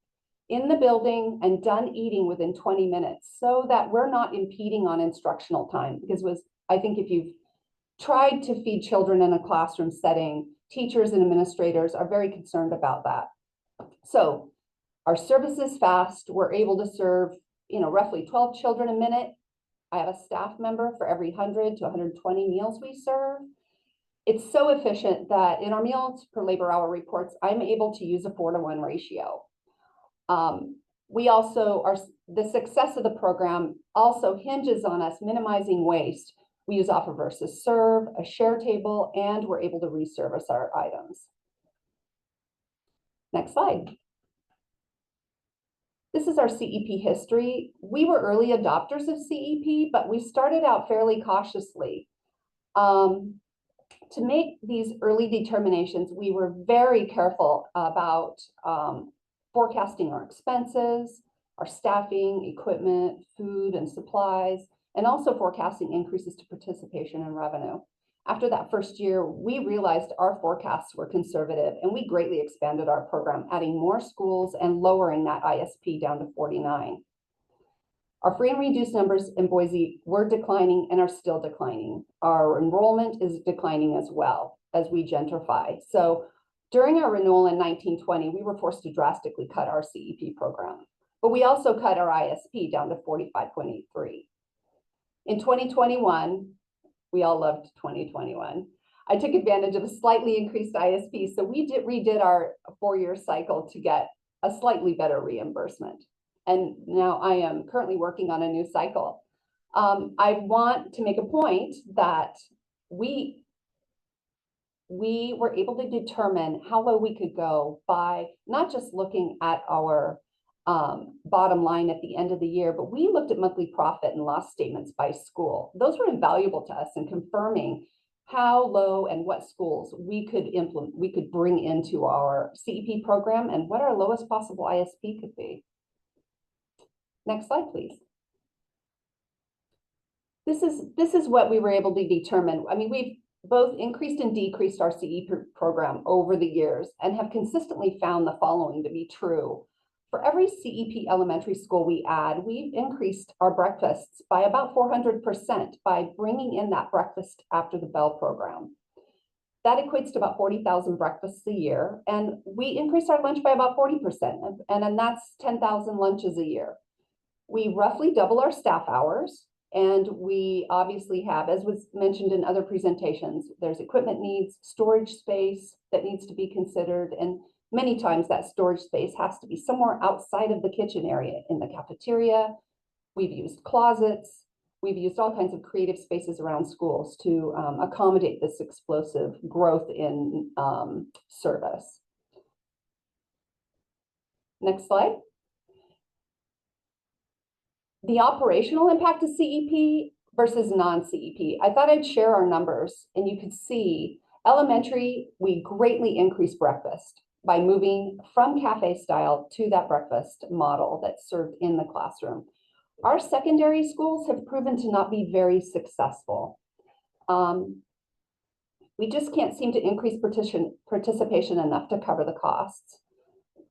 in the building and done eating within 20 minutes so that we're not impeding on instructional time. Because I think if you've tried to feed children in a classroom setting, teachers and administrators are very concerned about that. So our service is fast. We're able to serve, roughly 12 children a minute. I have a staff member for every 100 to 120 meals we serve. It's so efficient that in our meals per labor hour reports, I'm able to use a 4-to-1 ratio. The success of the program also hinges on us minimizing waste. We use offer versus serve, a share table, and we're able to reservice our items. Next slide. This is our CEP history. We were early adopters of CEP, but we started out fairly cautiously. To make these early determinations, we were very careful about forecasting our expenses, our staffing, equipment, food, and supplies, and also forecasting increases to participation and revenue. After that first year, we realized our forecasts were conservative, and we greatly expanded our program, adding more schools and lowering that ISP down to 49. Our free and reduced numbers in Boise were declining and are still declining. Our enrollment is declining as well as we gentrify. So during our renewal in 1920, we were forced to drastically cut our CEP program, but we also cut our ISP down to 45.83. In 2021, we all loved 2021. I took advantage of a slightly increased ISP, so we redid our 4-year cycle to get a slightly better reimbursement. And now I am currently working on a new cycle. I want to make a point that we were able to determine how low we could go by not just looking at our bottom line at the end of the year, but we looked at monthly profit and loss statements by school. Those were invaluable to us in confirming how low and what schools we could bring into our CEP program and what our lowest possible ISP could be. Next slide, please. This is what we were able to determine. I mean, we've both increased and decreased our CEP program over the years and have consistently found the following to be true. For every CEP elementary school we add, we've increased our breakfasts by about 400% by bringing in that breakfast after the bell program. That equates to about 40,000 breakfasts a year, and we increased our lunch by about 40%, and that's 10,000 lunches a year. We roughly double our staff hours, and we obviously have, as was mentioned in other presentations, there's equipment needs, storage space that needs to be considered, and many times that storage space has to be somewhere outside of the kitchen area in the cafeteria. We've used closets. We've used all kinds of creative spaces around schools to accommodate this explosive growth in service. Next slide. The operational impact of CEP versus non-CEP. I thought I'd share our numbers, and you could see elementary, we greatly increased breakfast by moving from cafe style to that breakfast model that's served in the classroom. Our secondary schools have proven to not be very successful. We just can't seem to increase participation enough to cover the costs.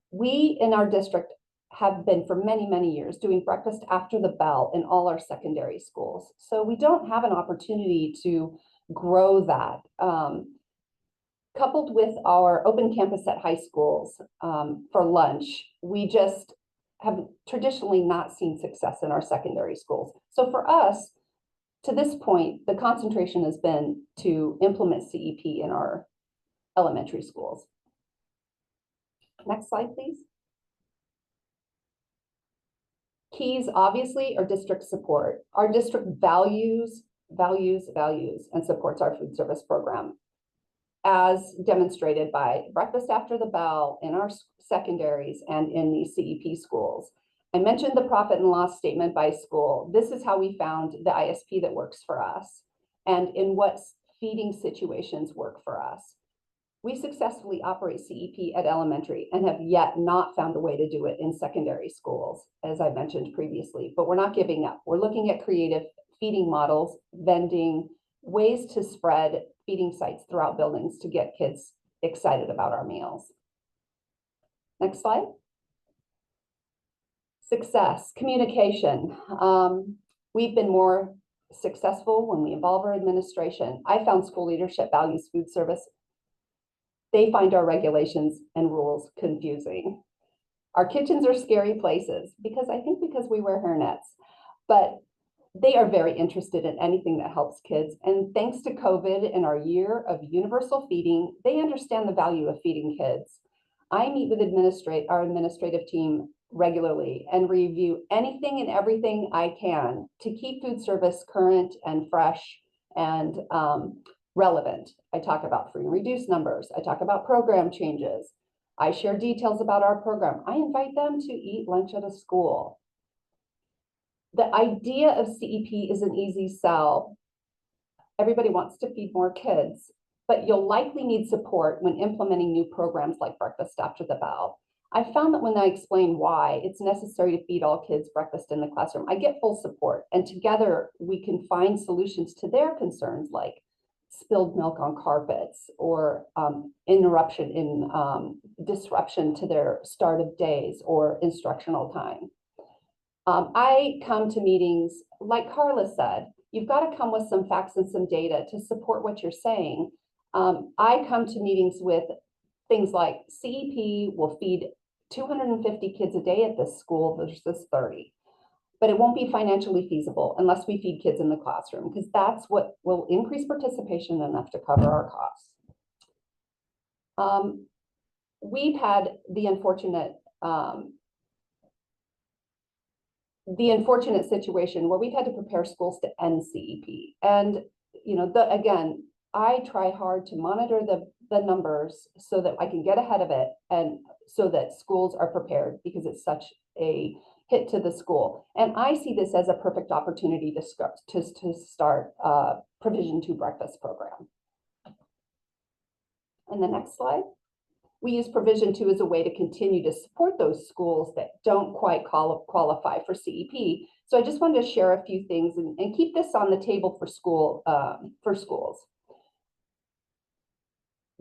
We in our district have been for many, many years doing breakfast after the bell in all our secondary schools. So we don't have an opportunity to grow that. Coupled with our open campus at high schools for lunch, we just have traditionally not seen success in our secondary schools. So for us, to this point, the concentration has been to implement CEP in our elementary schools. Next slide, please. Keys, obviously, are district support. Our district values, and supports our food service program, as demonstrated by breakfast after the bell in our secondaries and in the CEP schools. I mentioned the profit and loss statement by school. This is how we found the ISP that works for us and in what feeding situations work for us. We successfully operate CEP at elementary and have yet not found a way to do it in secondary schools, as I mentioned previously, but we're not giving up. We're looking at creative feeding models, vending, ways to spread feeding sites throughout buildings to get kids excited about our meals. Next slide. Success, communication. We've been more successful when we involve our administration. I found school leadership values food service. They find our regulations and rules confusing. Our kitchens are scary places because we wear hairnets, but they are very interested in anything that helps kids. And thanks to COVID and our year of universal feeding, they understand the value of feeding kids. I meet with our administrative team regularly and review anything and everything I can to keep food service current and fresh and relevant. I talk about free and reduced numbers. I talk about program changes. I share details about our program. I invite them to eat lunch at a school. The idea of CEP is an easy sell. Everybody wants to feed more kids, but you'll likely need support when implementing new programs like breakfast after the bell. I found that when I explain why it's necessary to feed all kids breakfast in the classroom, I get full support, and together we can find solutions to their concerns like spilled milk on carpets or disruption to their start of days or instructional time. I come to meetings, like Carla said, you've got to come with some facts and some data to support what you're saying. I come to meetings with things like CEP will feed 250 kids a day at this school versus 30. But it won't be financially feasible unless we feed kids in the classroom, because that's what will increase participation enough to cover our costs. We've had the unfortunate situation where we've had to prepare schools to end CEP. And, you know, again, I try hard to monitor the numbers so that I can get ahead of it and so that schools are prepared, because it's such a hit to the school. And I see this as a perfect opportunity to start Provision 2 breakfast program. And the next slide. We use Provision 2 as a way to continue to support those schools that don't quite qualify for CEP. So I just wanted to share a few things and keep this on the table for schools.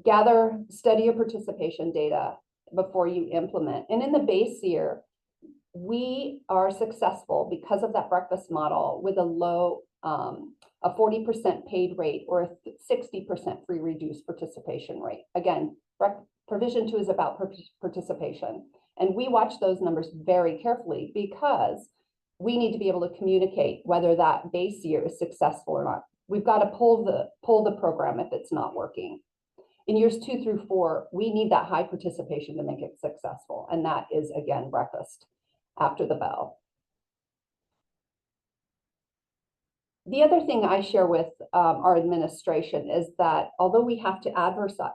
Gather study your participation data before you implement. And in the base year, we are successful because of that breakfast model with a low, a 40% paid rate or a 60% free reduced participation rate. Again, Provision 2 is about participation. And we watch those numbers very carefully because we need to be able to communicate whether that base year is successful or not. We've got to pull the program if it's not working. In years 2 through 4, we need that high participation to make it successful. And that is, again, breakfast after the bell. The other thing I share with our administration is that although we have to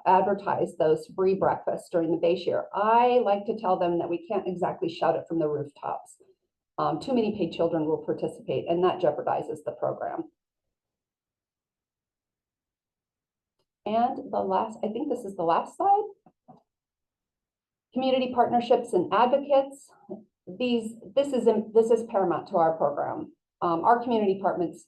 advertise those free breakfasts during the base year, I like to tell them that we can't exactly shout it from the rooftops. Too many paid children will participate, and that jeopardizes the program. And I think this is the last slide. Community partnerships and advocates. This is paramount to our program. Our community partners,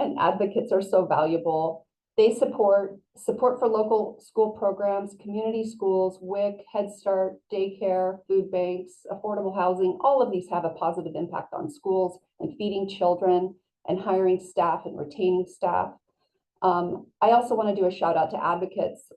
and advocates are so valuable. They support for local school programs, community schools, WIC, Head Start, daycare, food banks, affordable housing. All of these have a positive impact on schools and feeding children and hiring staff and retaining staff. I also want to do a shout out to advocates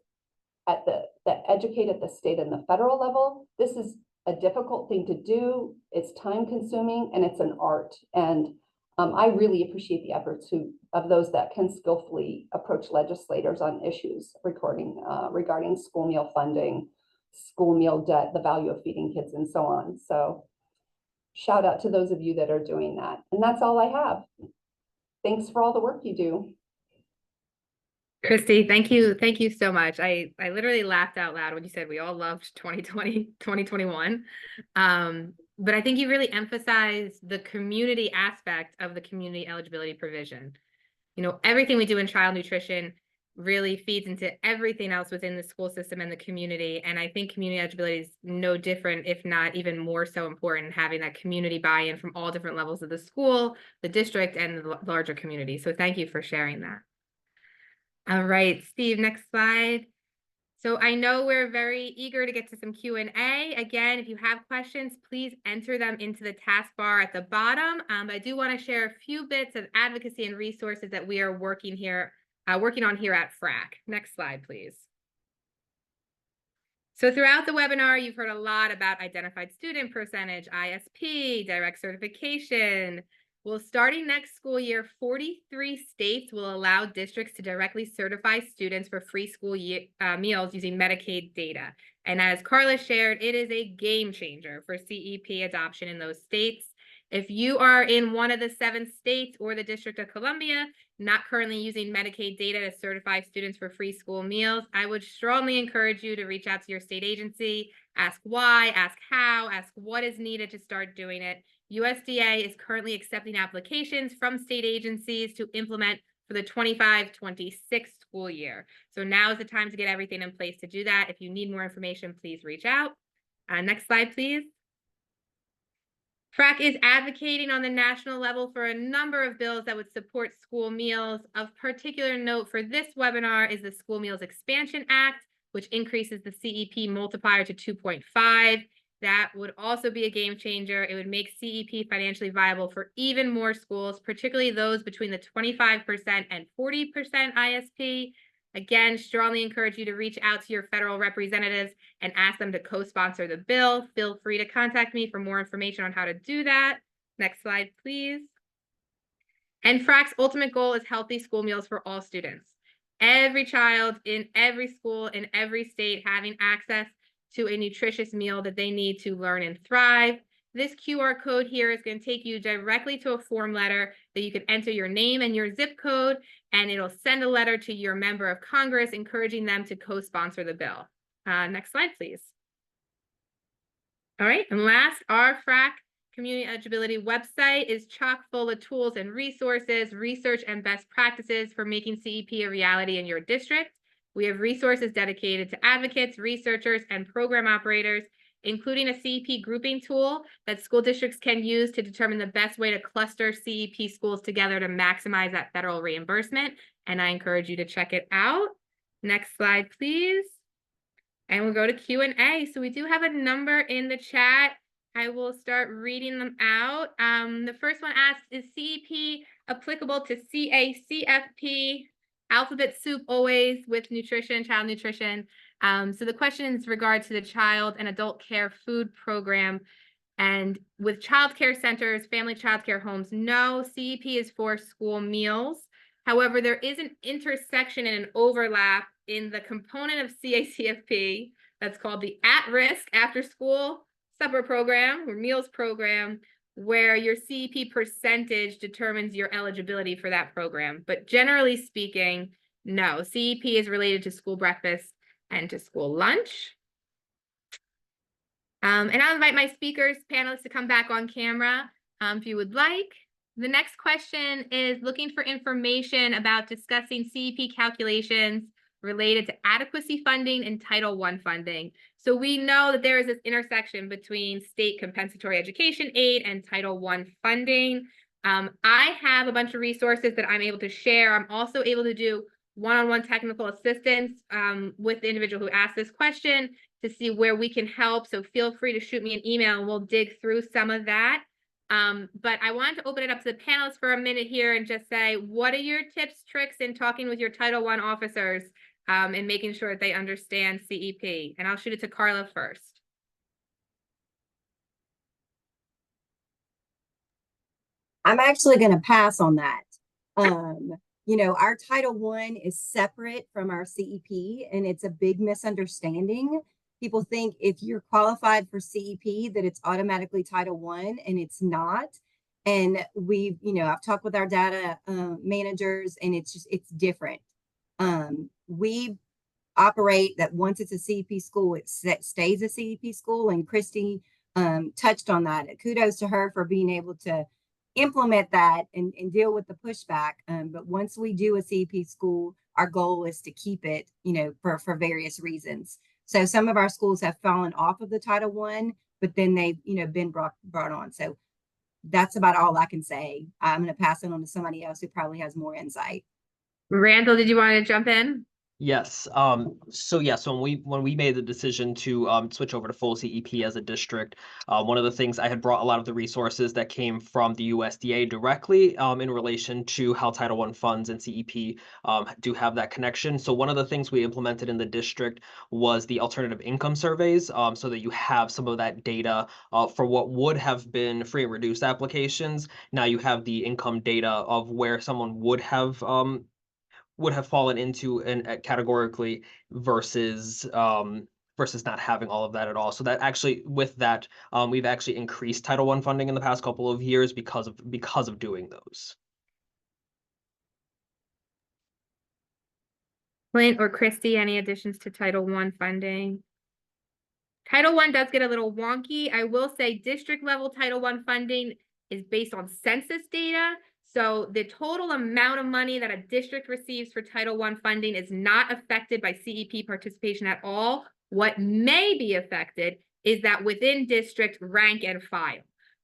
that educate at the state and the federal level. This is a difficult thing to do. It's time consuming and it's an art. And I really appreciate the efforts of those that can skillfully approach legislators on issues regarding school meal funding, school meal debt, the value of feeding kids, and so on. So shout out to those of you that are doing that. And that's all I have. Thanks for all the work you do. Christy, thank you. Thank you so much. I literally laughed out loud when you said we all loved 2020, 2021. But I think you really emphasized the community aspect of the community eligibility provision. You know, everything we do in child nutrition really feeds into everything else within the school system and the community. And I think community eligibility is no different, if not even more so important, having that community buy-in from all different levels of the school, the district, and the larger community. So thank you for sharing that. All right, Steve, next slide. So I know we're very eager to get to some Q&A. Again, if you have questions, please enter them into the taskbar at the bottom. I do want to share a few bits of advocacy and resources that we are working on here at FRAC. Next slide, please. So throughout the webinar, you've heard a lot about identified student percentage, ISP, direct certification. Well, starting next school year, 43 states will allow districts to directly certify students for free school meals using Medicaid data. And as Carla shared, it is a game changer for CEP adoption in those states. If you are in one of the 7 states or the District of Columbia, not currently using Medicaid data to certify students for free school meals, I would strongly encourage you to reach out to your state agency, ask why, ask how, ask what is needed to start doing it. USDA is currently accepting applications from state agencies to implement for the 25-26 school year. So now is the time to get everything in place to do that. If you need more information, please reach out. Next slide, please. FRAC is advocating on the national level for a number of bills that would support school meals. Of particular note for this webinar is the School Meals Expansion Act, which increases the CEP multiplier to 2.5. That would also be a game changer. It would make CEP financially viable for even more schools, particularly those between the 25% and 40% ISP. Again, strongly encourage you to reach out to your federal representatives and ask them to co-sponsor the bill. Feel free to contact me for more information on how to do that. Next slide, please. And FRAC's ultimate goal is healthy school meals for all students. Every child in every school in every state having access to a nutritious meal that they need to learn and thrive. This QR code here is going to take you directly to a form letter that you can enter your name and your zip code, and it'll send a letter to your member of Congress encouraging them to co-sponsor the bill. Next slide, please. All right, and last, our FRAC Community Eligibility website is chock full of tools and resources, research and best practices for making CEP a reality in your district. We have resources dedicated to advocates, researchers, and program operators, including a CEP grouping tool that school districts can use to determine the best way to cluster CEP schools together to maximize that federal reimbursement. And I encourage you to check it out. Next slide, please. And we'll go to Q&A. So we do have a number in the chat. I will start reading them out. The first one asks, is CEP applicable to CACFP? Alphabet soup always with nutrition, child nutrition. So the question is regard to the child and adult care food program. And with child care centers, family child care homes, no, CEP is for school meals. However, there is an intersection and an overlap in the component of CACFP that's called the at-risk after-school supper program or meals program, where your CEP percentage determines your eligibility for that program. But generally speaking, no, CEP is related to school breakfast and to school lunch. And I'll invite my speakers, panelists to come back on camera if you would like. The next question is looking for information about discussing CEP calculations related to adequacy funding and Title I funding. So we know that there is this intersection between state compensatory education aid and Title I funding. I have a bunch of resources that I'm able to share. I'm also able to do one-on-one technical assistance with the individual who asked this question to see where we can help. So feel free to shoot me an email and we'll dig through some of that. But I wanted to open it up to the panelists for a minute here and just say, what are your tips, tricks in talking with your Title I officers and making sure that they understand CEP? And I'll shoot it to Carla first. I'm actually going to pass on that. You know, our Title I is separate from our CEP, and it's a big misunderstanding. People think if you're qualified for CEP that it's automatically Title I, and it's not. And we've, you know, I've talked with our data managers, and it's different. We operate that once it's a CEP school, it stays a CEP school, and Christy touched on that. Kudos to her for being able to implement that and deal with the pushback. But once we do a CEP school, our goal is to keep it, you know, for various reasons. So some of our schools have fallen off of the Title I, but then they've, you know, been brought on. So that's about all I can say. I'm going to pass it on to somebody else who probably has more insight. Randall, did you want to jump in? Yes. So when we made the decision to switch over to full CEP as a district, one of the things I had brought a lot of the resources that came from the USDA directly in relation to how Title I funds and CEP do have that connection. So one of the things we implemented in the district was the alternative income surveys, so that you have some of that data for what would have been free and reduced applications. Now you have the income data of where someone would have fallen into categorically versus versus not having all of that at all. So that actually, with that, we've actually increased Title I funding in the past couple of years because of doing those. Clint or Christy, any additions to Title I funding? Title I does get a little wonky. I will say district level Title I funding is based on census data. So the total amount of money that a district receives for Title I funding is not affected by CEP participation at all. What may be affected is that within district rank and file.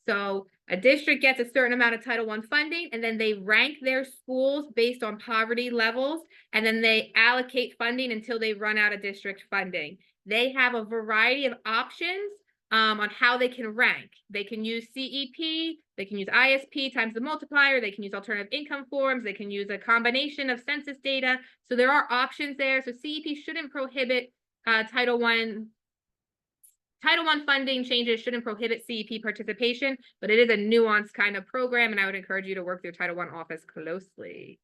So a district gets a certain amount of Title I funding, and then they rank their schools based on poverty levels, and then they allocate funding until they run out of district funding. They have a variety of options on how they can rank. They can use CEP, they can use ISP times the multiplier, they can use alternative income forms, they can use a combination of census data. So there are options there. So CEP shouldn't prohibit Title I funding changes, shouldn't prohibit CEP participation, but it is a nuanced kind of program, and I would encourage you to work with your Title I office closely.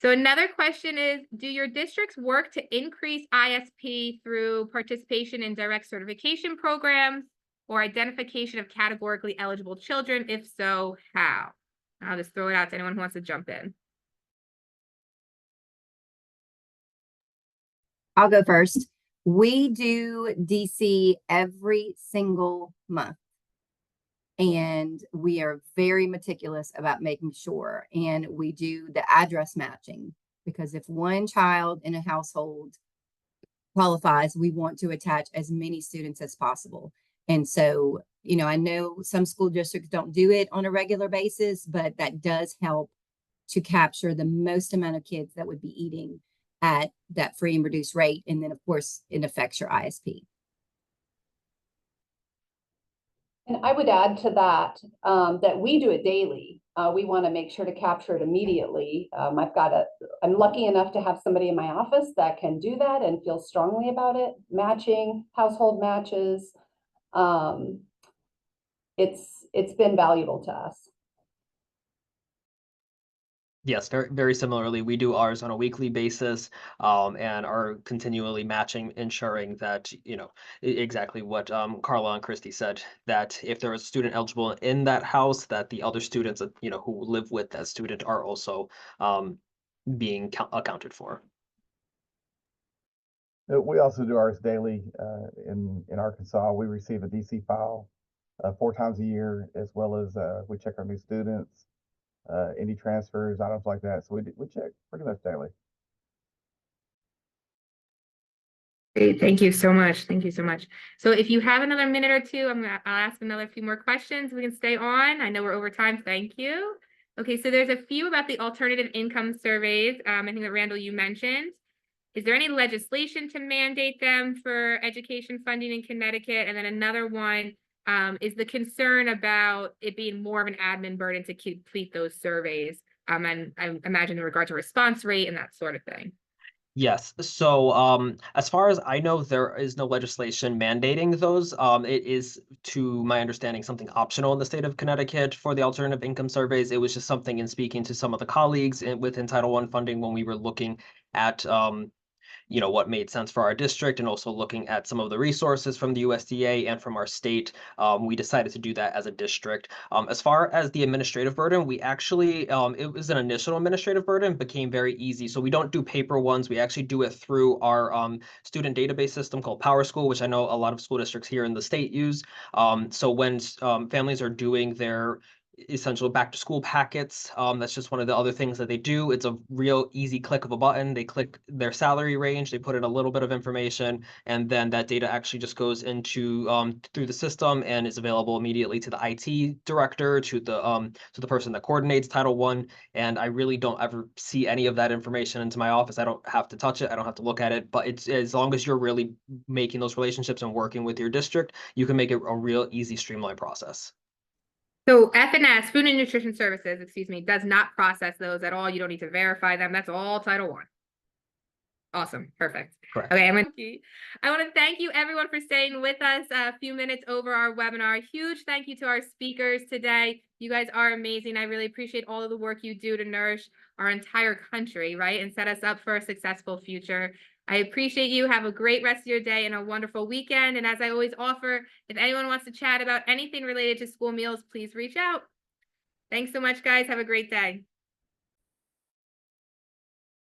So another question is, do your districts work to increase ISP through participation in direct certification programs or identification of categorically eligible children? If so, how? I'll just throw it out to anyone who wants to jump in. I'll go first. We do DC every single month. And we are very meticulous about making sure. And we do the address matching, because if one child in a household qualifies, we want to attach as many students as possible. And so, you know, I know some school districts don't do it on a regular basis, but that does help to capture the most amount of kids that would be eating at that free and reduced rate. And then, of course, it affects your ISP. And I would add to that, that we do it daily. We want to make sure to capture it immediately. I'm lucky enough to have somebody in my office that can do that and feel strongly about it. Matching, household matches. It's been valuable to us. Yes, very, very similarly, we do ours on a weekly basis, and are continually matching, ensuring that, you know, exactly what Carla and Christy said, that if there is a student eligible in that house, that the other students, you know, who live with that student are also being accounted for. We also do ours daily in Arkansas. We receive a DC file 4 times a year, as well as we check our new students, any transfers, items like that. So we check pretty much daily. Great, thank you so much. Thank you so much. So if you have another minute or two, I'll ask another few more questions. We can stay on. I know we're over time. Thank you. Okay, so there's a few about the alternative income surveys. I think that Randall, you mentioned. Is there any legislation to mandate them for education funding in Connecticut? And then another one is the concern about it being more of an admin burden to complete those surveys. And I imagine in regard to response rate and that sort of thing. Yes. So as far as I know, there is no legislation mandating those. It is, to my understanding, something optional in the state of Connecticut for the alternative income surveys. It was just something in speaking to some of the colleagues within Title I funding when we were looking at you know, what made sense for our district, and also looking at some of the resources from the USDA and from our state, we decided to do that as a district. As far as the administrative burden, we actually, it was an initial administrative burden, became very easy. So we don't do paper ones. We actually do it through our student database system called PowerSchool, which I know a lot of school districts here in the state use. So when families are doing their essential back to school packets, that's just one of the other things that they do. It's a real easy click of a button. They click their salary range, they put in a little bit of information, and then that data actually just goes into through the system and is available immediately to the IT director, to the person that coordinates Title I. And I really don't ever see any of that information into my office. I don't have to touch it, I don't have to look at it, but it's, as long as you're really making those relationships and working with your district, you can make it a real easy, streamlined process. So FNS, Food and Nutrition Services, excuse me, does not process those at all. You don't need to verify them. That's all Title I. Awesome. Perfect. Correct. Okay, I want to thank you everyone for staying with us a few minutes over our webinar. Huge thank you to our speakers today. You guys are amazing. I really appreciate all of the work you do to nourish our entire country, right? And set us up for a successful future. I appreciate you. Have a great rest of your day and a wonderful weekend. And as I always offer, if anyone wants to chat about anything related to school meals, please reach out. Thanks so much, guys. Have a great day.